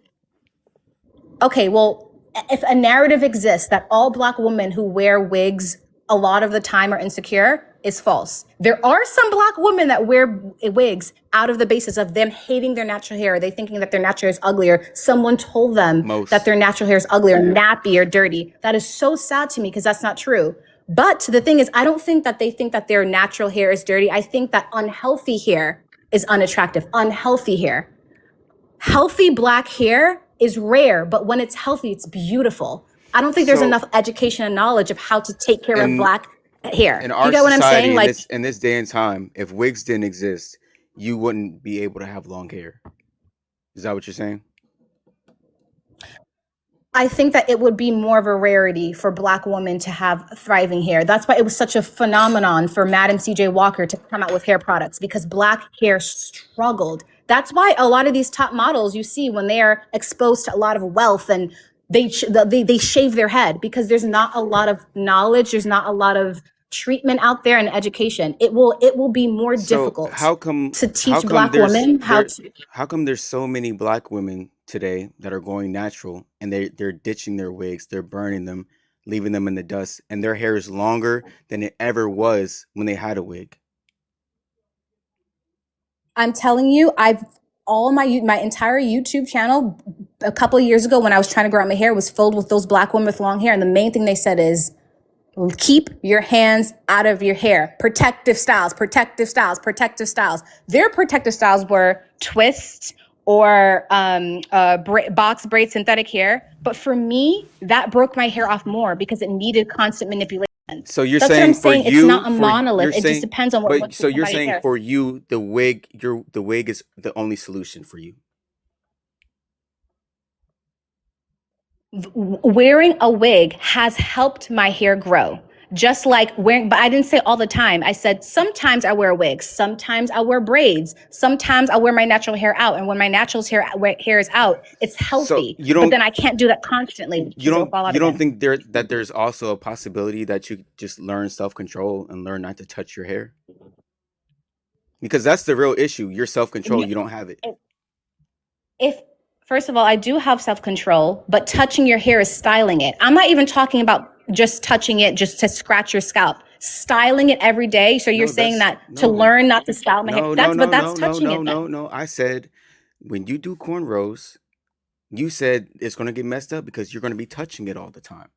Okay, well, if a narrative exists that all black women who wear wigs a lot of the time are insecure, is false. There are some black women that wear wigs out of the basis of them hating their natural hair. They thinking that their natural hair is ugly, or someone told them Most. that their natural hair is ugly or nappy or dirty. That is so sad to me because that's not true. But the thing is, I don't think that they think that their natural hair is dirty. I think that unhealthy hair is unattractive. Unhealthy hair. Healthy black hair is rare, but when it's healthy, it's beautiful. I don't think there's So enough education and knowledge of how to take care of in black hair. in You our get what I'm saying? society, in Like, this day and time, if wigs didn't exist, you wouldn't be able to have long hair. Is that what you're saying? I think that it would be more of a rarity for black women to have thriving hair. That's why it was such a phenomenon for Madam CJ Walker to come out with hair products, because black hair struggled. That's why a lot of these top models you see when they are exposed to a lot of wealth and they shave their head, because there's not a lot of knowledge, there's not a lot of treatment out there and education. It will be more So difficult how come to how teach come black women how to. how come there's so many black women today that are going natural, and they're ditching their wigs, they're burning them, leaving them in the dust, and their hair is longer than it ever was when they had a wig. I'm telling you, I've all my entire YouTube channel a couple of years ago when I was trying to grow out my hair was filled with those black women with long hair, and the main thing they said is keep your hands out of your hair. Protective styles, protective styles, protective styles. Their protective styles were twists or box braid synthetic hair. But for me, that broke my hair off more because it needed constant manipulation. So you're That's what I'm saying for saying. It's not you, a for you're monolith. It just saying, depends on what but works so for you're somebody's saying hair. for you, the wig is the only solution for you. Wearing a wig has helped my hair grow. Just like wearing, but I didn't say all the time. I said sometimes I wear wigs, sometimes I wear braids, sometimes I wear my natural hair out. And when my hair is out, it's So healthy. But then I can't do that constantly because it'll fall out you don't again. think there's also a possibility that you just learn self-control and learn not to touch your hair? Because that's the real issue. Your self-control, Yeah, you don't have it. if first of all, I do have self-control, but touching your hair is styling it. I'm not even talking about just touching it just to scratch your scalp. Styling it every day. So you're No, saying that's that to no. learn not to style my hair, No, no, that's but no, that's no, no, touching no, it then. no, no. I said when you do cornrows, you said it's going to get messed up because you're going to be touching it all the time.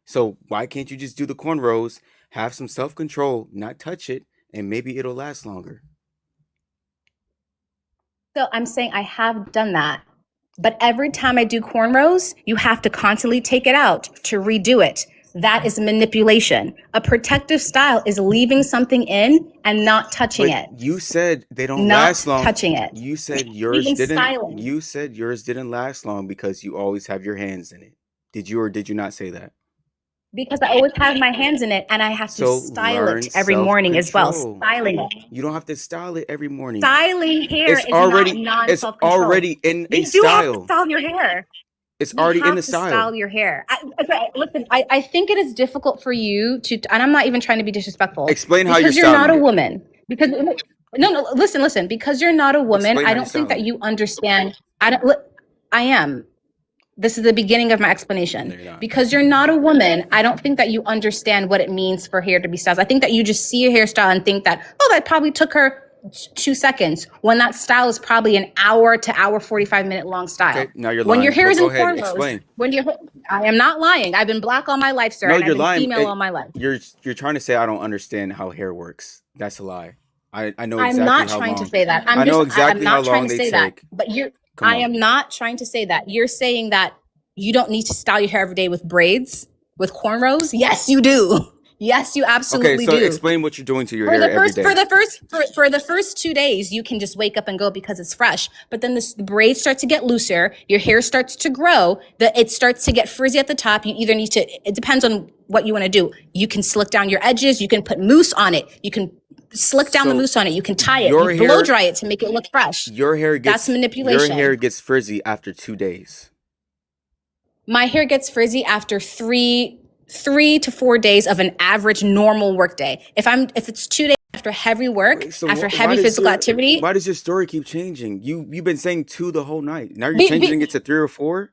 So why can't you just do the cornrows, have some self-control, not touch it, and maybe it'll last longer? So I'm saying I have done that. But every time I do cornrows, you have to constantly take it out to redo it. That is manipulation. A protective style is leaving something in and not touching But it. you said they don't last Not long. touching it. You said yours Leaving didn't. styling. You said yours didn't last long because you always have your hands in it. Did you or did you not say that? Because I always have my hands in it and I have to So style learn it every morning as well. self-control. Styling it. You don't have to style it every morning. Styling hair It's is not already non it's self control. already in a You do have to style. style your hair. It's You already in the have to style. style your hair. Okay, listen, I think it is difficult for you to, and I'm not even trying to be disrespectful, Explain how you're because you're not styling a it. woman. Because no, listen, because you're not a woman, Explain I how you're don't think that styling it. you understand. I don't. I am. This is the beginning of my explanation. No, you're not. Because you're not a woman, I don't think that you understand what it means for hair to be styled. I think that you just see a hairstyle and think that, oh, that probably took her 2 seconds, when that style is probably an hour to hour 45-minute long style. Okay, now you're When your lying. hair But is go in ahead, cornrows, explain. I am not lying. I've been black all my life, sir, No, and I've you're been lying. female all my life. You're trying to say I don't understand how hair works. That's a lie. I know I'm exactly not how trying to long. say that. I know I'm exactly how not trying long to they say that. take. But Come I on. am not trying to say that. You're saying that you don't need to style your hair every day with braids, with cornrows. Yes, you do. Yes, you Okay, absolutely so do. explain what you're doing to your For hair the every first, day. for the first 2 days, you can just wake up and go because it's fresh. But then the braids start to get looser. Your hair starts to grow. It starts to get frizzy at the top. You either need to. It depends on what you want to do. You can slick down your edges. You can put mousse on it. You can slick down the So mousse on it. You can tie it. You your blow hair dry it to make it look fresh. That's your hair manipulation. gets frizzy after 2 days. My hair gets frizzy after three to 4 days of an average normal work day. If it's 2 days after heavy work, Wait, so after why heavy does physical activity, why does your story keep changing? You've been saying 2 the whole night. Now you're be, changing be, it to 3 or 4.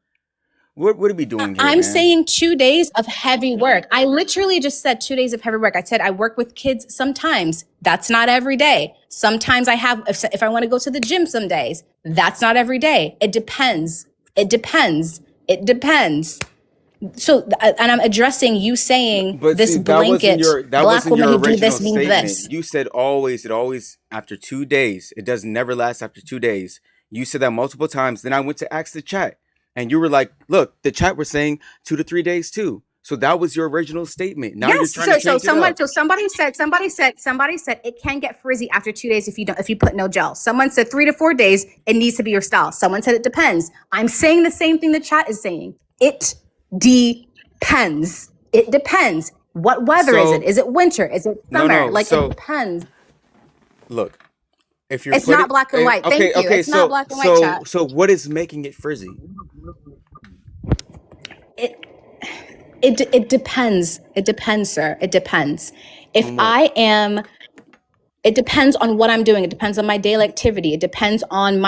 What are we doing here, I'm man? saying 2 days of heavy work. I literally just said 2 days of heavy work. I said I work with kids sometimes. That's not every day. Sometimes if I want to go to the gym some days, that's not every day. It depends. It depends. It depends. So, and I'm addressing you saying But this see, blanket that black wasn't woman your who do this original means this. statement. You said always, it always after 2 days. It does never last after 2 days. You said that multiple times. Then I went to ask the chat, and you were like, "Look, the chat was saying 2 to 3 days too." So that was your original statement. Now you're Yes. trying to change it up. Somebody said it can get frizzy after 2 days if you put no gel. Someone said 3 to 4 days, it needs to be your style. Someone said it depends. I'm saying the same thing the chat is saying. It depends. It depends. What weather is it? So Is it winter? Is it no, summer? no. Like it So depends. look, if you're It's not putting, black and white. okay, Thank you. okay. It's not So black and white, chat. what is making it frizzy? It it depends. It depends, sir. It depends. If On what? I am It depends on what I'm doing. It depends on my daily activity. It depends on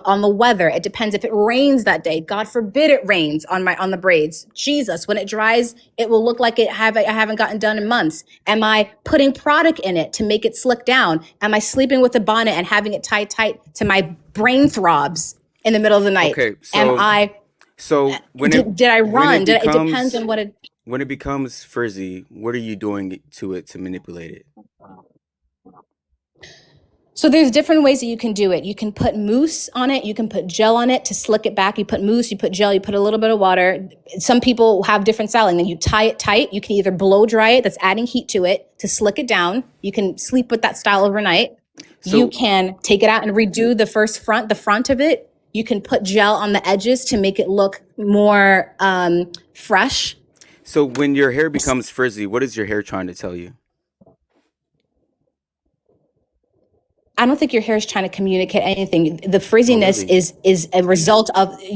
on the weather. It depends if it rains that day. God forbid it rains on the braids. Jesus, when it dries, it will look like I haven't gotten done in months. Am I putting product in it to make it slick down? Am I sleeping with a bonnet and having it tied tight to my brain throbs in the middle of the night? Okay, Am I so did I when run? it It depends on becomes what it. when it becomes frizzy, what are you doing to it to manipulate it? So there's different ways that you can do it. You can put mousse on it. You can put gel on it to slick it back. You put mousse, you put gel, you put a little bit of water. Some people have different styling. Then you tie it tight. You can either blow dry it, that's adding heat to it to slick it down. You can sleep with that style overnight. You So can take it out and redo the front of it. You can put gel on the edges to make it look more fresh. so when your hair becomes frizzy, what is your hair trying to tell you? I don't think your hair is trying to communicate anything. Oh, really?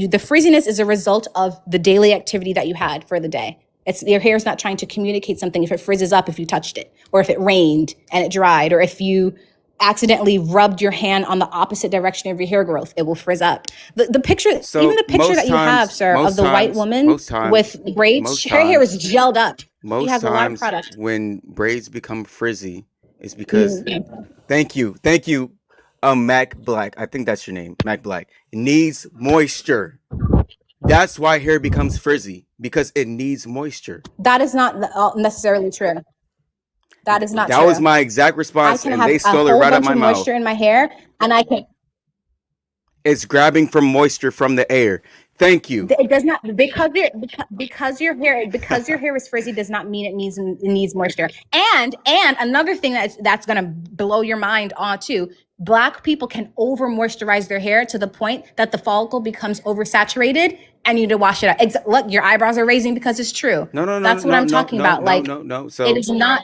The frizziness is a result of the daily activity that you had for the day. It's your hair is not trying to communicate something if it frizzes up if you touched it, or if it rained and it dried, or if you accidentally rubbed your hand on the opposite direction of your hair growth, it will frizz up. The picture, even So the picture that you have, sir, of the white woman most times, with braids, most her hair is times, gelled up. She most has a lot of times product. when braids become frizzy, it's because Mm. thank you, Mac Black. I think that's your name, Mac Black. It needs moisture. That's why hair becomes frizzy because it needs moisture. That is not necessarily true. That is not That was true. my exact I response, can and they have a stole it whole right out bunch my of mouth. moisture in my hair, and I can. It's grabbing from moisture from the air. Thank you. It does not because your hair is frizzy does not mean it needs moisture. And another thing that's gonna blow your mind on too. Black people can over moisturize their hair to the point that the follicle becomes oversaturated and you need to wash it out. Look, your eyebrows are raising because it's true. No, no, no, That's what no, I'm no, talking no, about. no, Like no, no. it is not.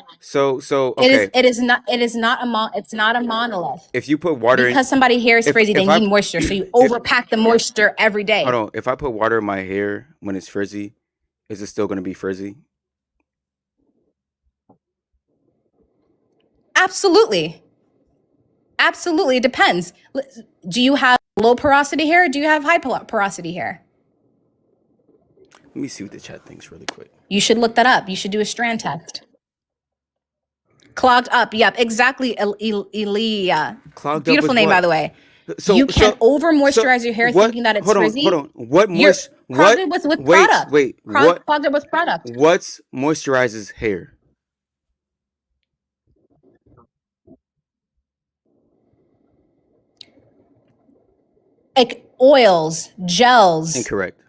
Okay. It is not it's not a monolith. If you put water in, Because somebody's hair is frizzy, they if I need moisture. So you if overpack the moisture every hold day. on, if I put water in my hair when it's frizzy, is it still gonna be frizzy? Absolutely. Absolutely. It depends. Do you have low porosity hair? Or do you have high porosity hair? Let me see what the chat thinks really quick. You should look that up. You should do a strand test. Clogged up. Yep, exactly. Elia. Clogged up Beautiful with name, by what? the way. So You can so over so moisturize your hair what? thinking that it's Hold frizzy. on. What You're moist? clogged What? it with Wait, product. wait. What? Clogged it with product. What's moisturizes hair? Like oils, gels, Incorrect.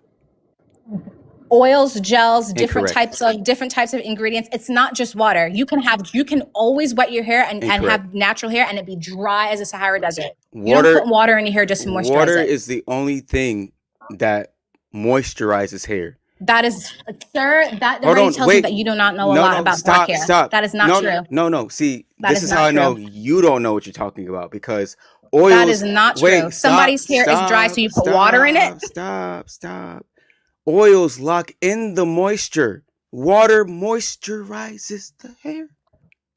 gels, Incorrect. different types of ingredients. It's not just water. You can always wet your hair and Incorrect. have natural hair and it be dry as a Sahara desert. You don't Water put water in your hair just to moisturize water it. is the only thing that moisturizes hair. That is, sir, that Hold already on, tells me that wait. you do not know a No, lot no, about black stop, hair. stop. That is not No, true. no, no. See, That this is is how not I know true. you don't know what you're talking about because That is oils. not true. Wait, Somebody's hair is dry, so you put water in it. stop. Oils lock in the moisture. Water moisturizes the hair.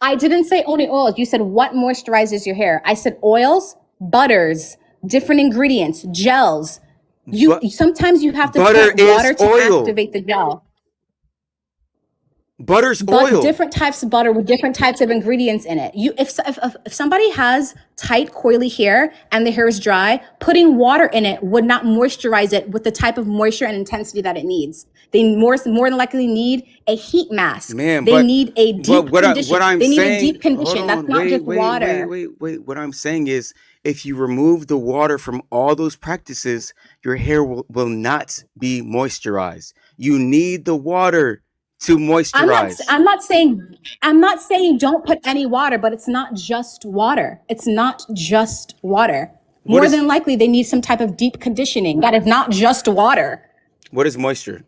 I didn't say only oils. You said what moisturizes your hair. I said oils, butters, different ingredients, gels. But Sometimes you have to butter put is water to oil. activate the gel. Butter's But oil. different types of butter with different types of ingredients in it. If somebody has tight coily hair and the hair is dry, putting water in it would not moisturize it with the type of moisture and intensity that it needs. They more than likely need a heat mask. Man, They need a but deep condition. what I'm They need a saying, deep hold condition. That's on, not just water. wait. What I'm saying is if you remove the water from all those practices, your hair will not be moisturized. You need the water to moisturize. I'm not saying don't put any water, but it's not just water. It's not just water. What More is than likely they need some type of deep conditioning. That is not just water. what is moisture?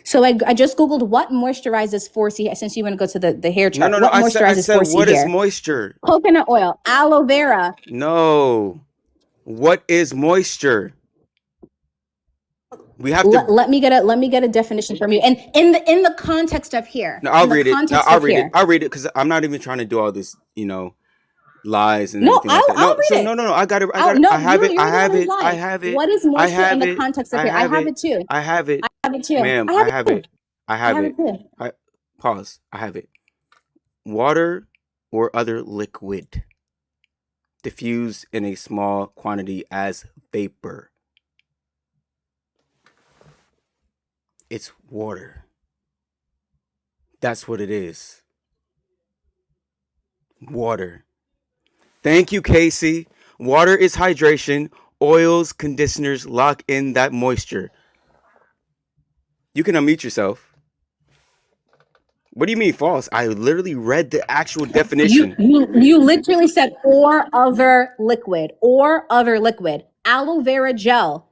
So I just Googled what moisturizes 4C since you want to go to the hair No, chart. no, no. What I moisturizes said 4C what is hair? moisture? Coconut oil, aloe vera. No. What is moisture? We have to. Let me get a definition from you. And in the context of here, No, I'll in the read it. No, context I'll of read it. here. I'll read it because I'm not even trying to do all this, lies and No, everything like that. I'll No, so read no, it. no, no. I got it. I Oh got it. no, I have it. you're I the one have who's it. I lying. have it. What is I moisture in have the it. context of I here? I have have it. it too. I have it. I have it too. Ma'am, I I have it have too. it. I I have have it. it too. I pause. I have it. Water or other liquid diffused in a small quantity as vapor. It's water. That's what it is. Water. Thank you, Casey. Water is hydration. Oils, conditioners lock in that moisture. You can unmute yourself. What do you mean false? I literally read the actual definition. You literally said or other liquid, or other liquid. Aloe vera gel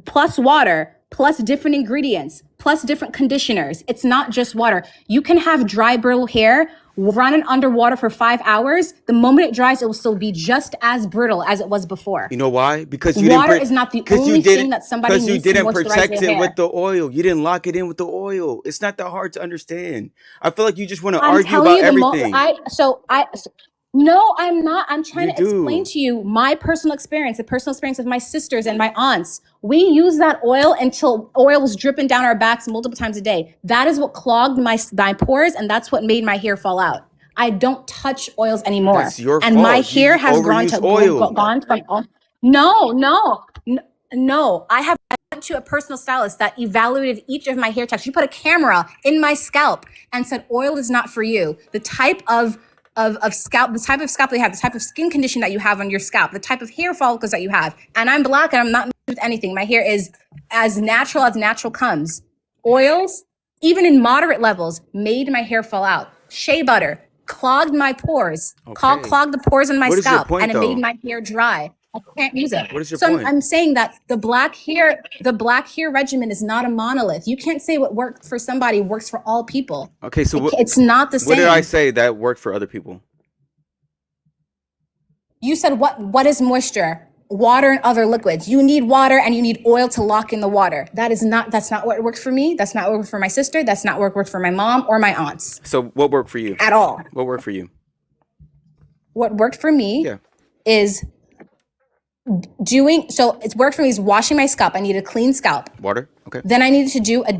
plus water plus different ingredients plus different conditioners. It's not just water. You can have dry, brittle hair, run it underwater for 5 hours. The moment it dries, it will still be just as brittle as it was before. You know why? Because Water is not the only thing that somebody because you needs to didn't moisturize protect their it with hair. the oil. You didn't lock it in with the oil. It's not that hard to understand. I feel like you just want to I'm argue telling about you everything. no, I'm not. I'm trying You to explain do. to you my personal experience, the personal experience of my sisters and my aunts. We use that oil until oil was dripping down our backs multiple times a day. That is what clogged my pores, and that's what made my hair fall out. I don't touch oils anymore, That's your and my fault. hair You has overuse oil. gone from. No, no, no. I went to a personal stylist that evaluated each of my hair textures. She put a camera in my scalp and said, "Oil is not for you. The type of scalp, the type of scalp that you have, the type of skin condition that you have on your scalp, the type of hair follicles that you have." And I'm black and I'm not mixed with anything. My hair is as natural comes. Oils, even in moderate levels, made my hair fall out. Shea butter clogged my pores, Okay. clogged the pores in my What is your scalp, point and it made though? my hair dry. I can't use it. What is your So point? I'm saying that the black hair regimen is not a monolith. You can't say what worked for somebody works for all people. Okay, so It's not the what did I same. say that worked for other people? You said what is moisture? Water and other liquids. You need water and you need oil to lock in the water. That's not what worked for me. That's not what worked for my sister. That's not what worked for my mom or my aunts So what worked for you? at all. What worked for you? What worked for me Yeah. is it's worked for me is washing my scalp. I need a clean scalp. Water? Okay. Then I needed to do a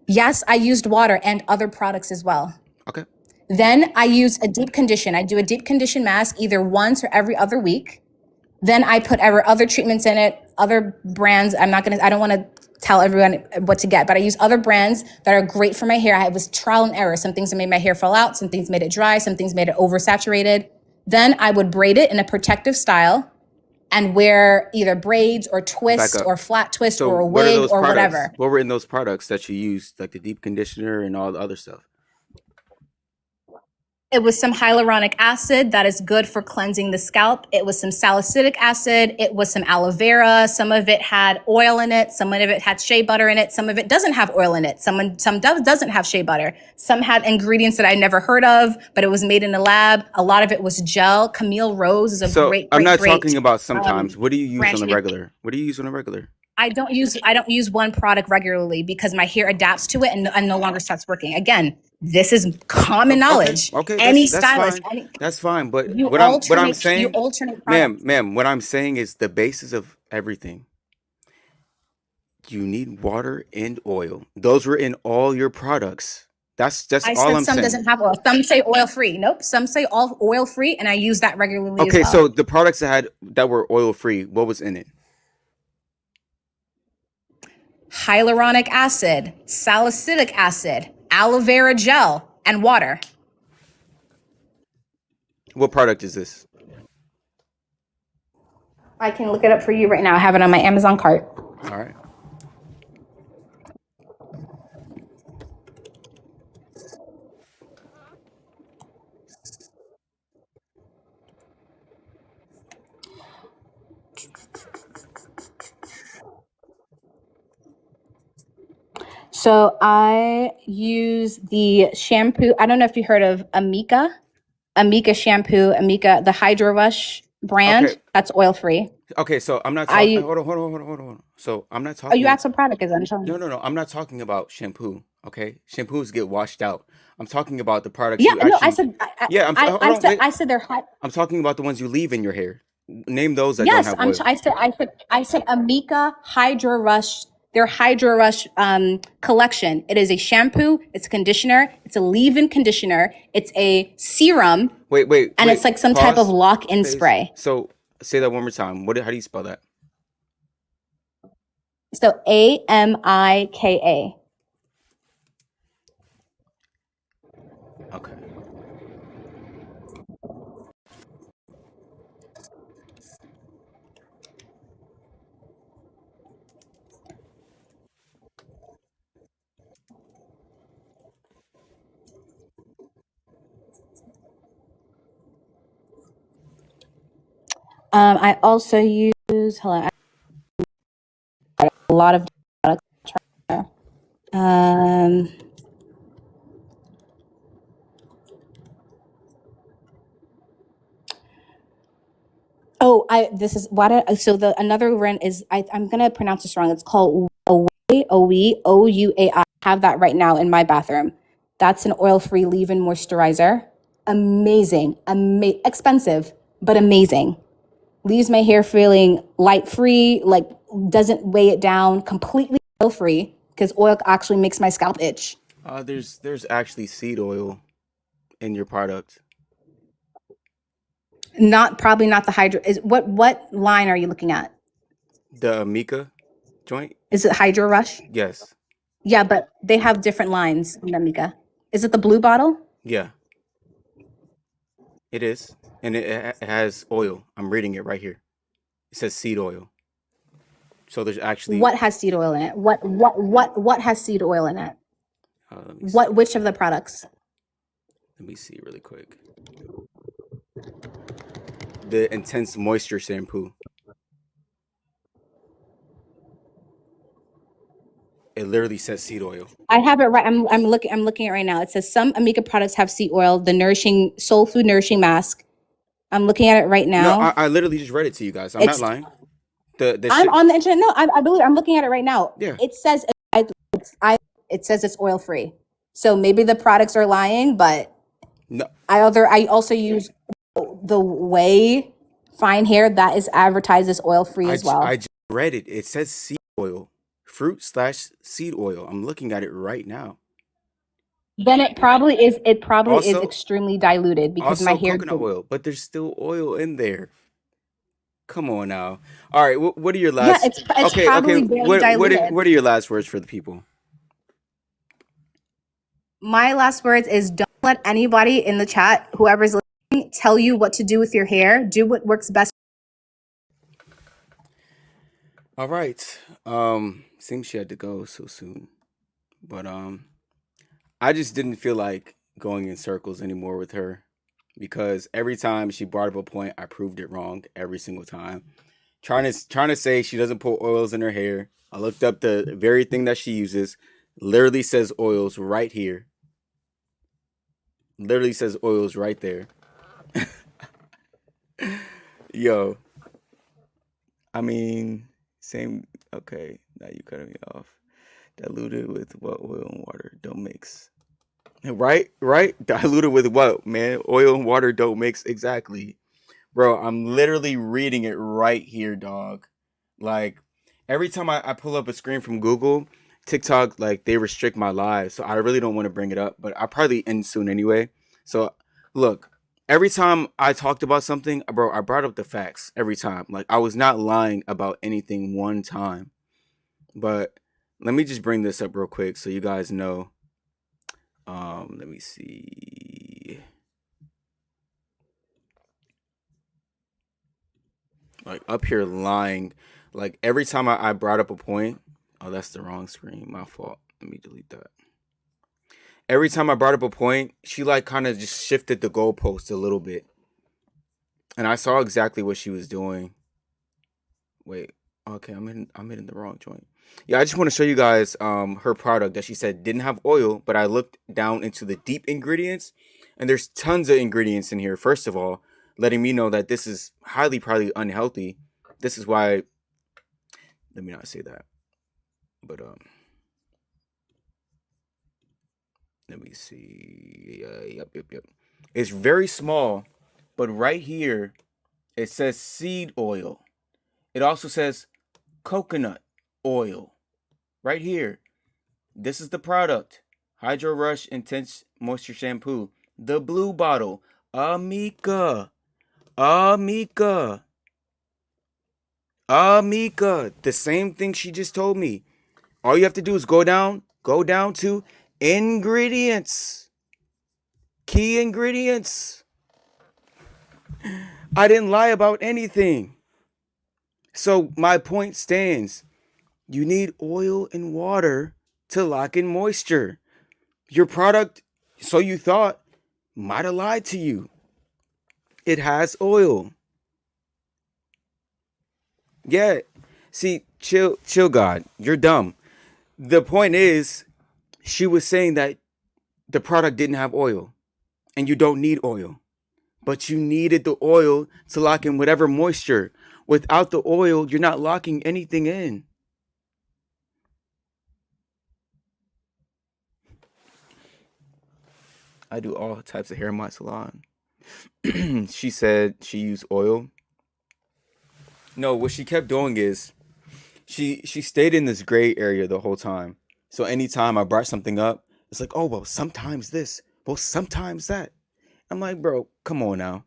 yes, I used water and other products as well. Okay. Then I use a deep condition. I do a deep condition mask either once or every other week. Then I put other treatments in it, other brands. I don't want to tell everyone what to get, but I use other brands that are great for my hair. I was trial and error. Some things made my hair fall out. Some things made it dry. Some things made it oversaturated. Then I would braid it in a protective style and wear either braids or Back twist up. or flat twist So or a what are wig those or products? whatever. What were in those products that you used, like the deep conditioner and all the other stuff? It was some hyaluronic acid that is good for cleansing the scalp. It was some salicylic acid. It was some aloe vera. Some of it had oil in it. Some of it had shea butter in it. Some of it doesn't have oil in it. Some doesn't have shea butter. Some had ingredients that I never heard of, but it was made in a lab. A lot of it was gel. Camille Rose is a So great, I'm great, not great talking about sometimes. What do you use brand on the name. regular? What do you use on the regular? I don't use one product regularly because my hair adapts to it and no longer starts working. Again, this is common knowledge. Okay, Any that's stylist, fine. That's fine. But you what I'm saying, alternate products. ma'am, what I'm saying is the basis of everything. You need water and oil. Those were in all your products. That's I all said I'm some saying. doesn't have oil. Some say oil free. Nope. Some say all oil free, and I use that regularly Okay, as well. so the products that were oil free, what was in it? Hyaluronic acid, salicylic acid, aloe vera gel, and water. What product is this? I can look it up for you right now. I have it on my Amazon cart. All right. So I use the shampoo. I don't know if you heard of Amika shampoo, the Hydro Rush brand. Okay. That's oil free. Okay, so I'm not talking. I Hold on, hold on, hold on, hold on, hold on. So I'm not oh, you talking. asked what product is it? I'm telling No, you. no, no. I'm not talking about shampoo. Okay, shampoos get washed out. I'm talking about the products Yeah, you no, I actually. said Yeah, hold on, wait. I said they're high. I'm talking about the ones you leave in your hair. Name those that don't Yes, have oil. I said Amika Hydro Rush. Their Hydro Rush collection. It is a shampoo. It's a conditioner. It's a leave-in conditioner. It's a serum, Wait, wait, and it's wait. like some type of Pause. lock-in Space. spray. So say that one more time. How do you spell that? So Amika. Okay. I also use hold on, a lot of products. Um, oh, I this is what I, so the another brand is I'm gonna pronounce this wrong. It's called Ouai. Have that right now in my bathroom. That's an oil-free leave-in moisturizer. Amazing, expensive, but amazing. Leaves my hair feeling light-free, like doesn't weigh it down. Completely oil-free because oil actually makes my scalp itch. There's actually seed oil in your product. Not probably not the hydro. Is what line are you looking at? The Mika joint. Is it Hydro Rush? Yes. Yeah, but they have different lines, Namika. Is it the blue bottle? Yeah, it is, and it has oil. I'm reading it right here. It says seed oil. So there's actually. What has seed oil in it? What has seed oil in it? Let me see. What which of the products? Let me see really quick. The intense moisture shampoo. It literally says seed oil. I have it right. I'm looking at it right now. It says some Amika products have seed oil, the nourishing soul food nourishing mask. I'm looking at it right No, now. I literally just read it to you guys. I'm not It's lying. The I'm shit. on the internet. No, I believe I'm looking at it right now. Yeah. It says I it says it's oil free. So maybe the products are lying, but No, I also use the Way Fine Hair that is advertised as oil free as I well. just read it. It says seed oil, fruit slash seed oil. I'm looking at it right now. Then it probably is. It probably is Also, extremely diluted because my hair coconut didn't. oil, but there's still oil in there. Come on now. All right, what are your Yeah, last? it's Okay, okay. probably very diluted. What are your last words for the people? My last words is don't let anybody in the chat, whoever's listening, tell you what to do with your hair. Do what works best. All right. Seems she had to go so soon, but I just didn't feel like going in circles anymore with her because every time she brought up a point, I proved it wrong every single time. Trying to say she doesn't put oils in her hair. I looked up the very thing that she uses. Literally says oils right here. Literally says oils right there. Yo, I mean, same. Okay, now you cutting me off. Diluted with what oil and water don't mix. Right, right. Diluted with what, man? Oil and water don't mix exactly. Bro, I'm literally reading it right here, dog. Like every time I pull up a screen from Google, TikTok, like they restrict my live. So I really don't want to bring it up, but I'll probably end soon anyway. So look, every time I talked about something, bro, I brought up the facts every time. Like I was not lying about anything one time. But let me just bring this up real quick so you guys know. Let me see. Like up here lying, like every time I brought up a point. Oh, that's the wrong screen. My fault. Let me delete that. Every time I brought up a point, she like kind of just shifted the goalpost a little bit, and I saw exactly what she was doing. Wait, okay, I'm in the wrong joint. Yeah, I just want to show you guys her product that she said didn't have oil, but I looked down into the deep ingredients, and there's tons of ingredients in here. First of all, letting me know that this is highly probably unhealthy. This is why. Let me not say that. But let me see. Yep. It's very small, but right here it says seed oil. It also says coconut oil. Right here. This is the product. Hydro Rush Intense Moisture Shampoo. The blue bottle. Amika. Amika. Amika. The same thing she just told me. All you have to do is go down to ingredients. Key ingredients. I didn't lie about anything. So my point stands. You need oil and water to lock in moisture. Your product, so you thought, might have lied to you. It has oil. Yeah. See, chill, God. You're dumb. The point is, she was saying that the product didn't have oil and you don't need oil. But you needed the oil to lock in whatever moisture. Without the oil, you're not locking anything in. I do all types of hair in my salon. She said she used oil. No, what she kept doing is she stayed in this gray area the whole time. So anytime I brought something up, it's like, oh well, sometimes this, well, sometimes that. I'm like, bro, come on now.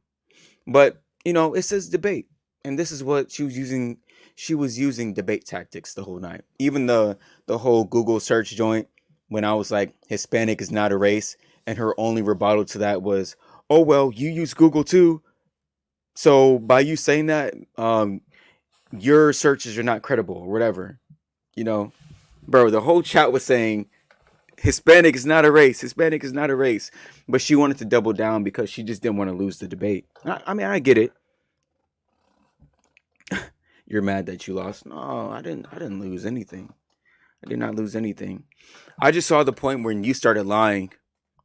But it says debate, and this is what she was using. She was using debate tactics the whole night. Even the whole Google search joint when I was like, Hispanic is not a race, and her only rebuttal to that was, oh well, you use Google too. So by you saying that, your searches are not credible or whatever. You know, bro, the whole chat was saying Hispanic is not a race. Hispanic is not a race. But she wanted to double down because she just didn't want to lose the debate. I mean, I get it. You're mad that you lost. No, I didn't lose anything. I did not lose anything. I just saw the point when you started lying.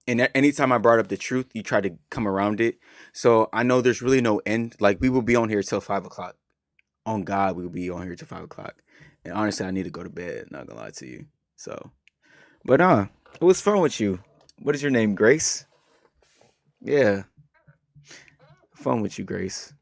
And anytime I brought up the truth, you tried to come around it. So I know there's really no end. Like, we will be on here till 5 o'clock. On God, we will be on here till 5 o'clock. And honestly, I need to go to bed. Not gonna lie to you. So, but it was fun with you. What is your name, Grace? Yeah, fun with you, Grace.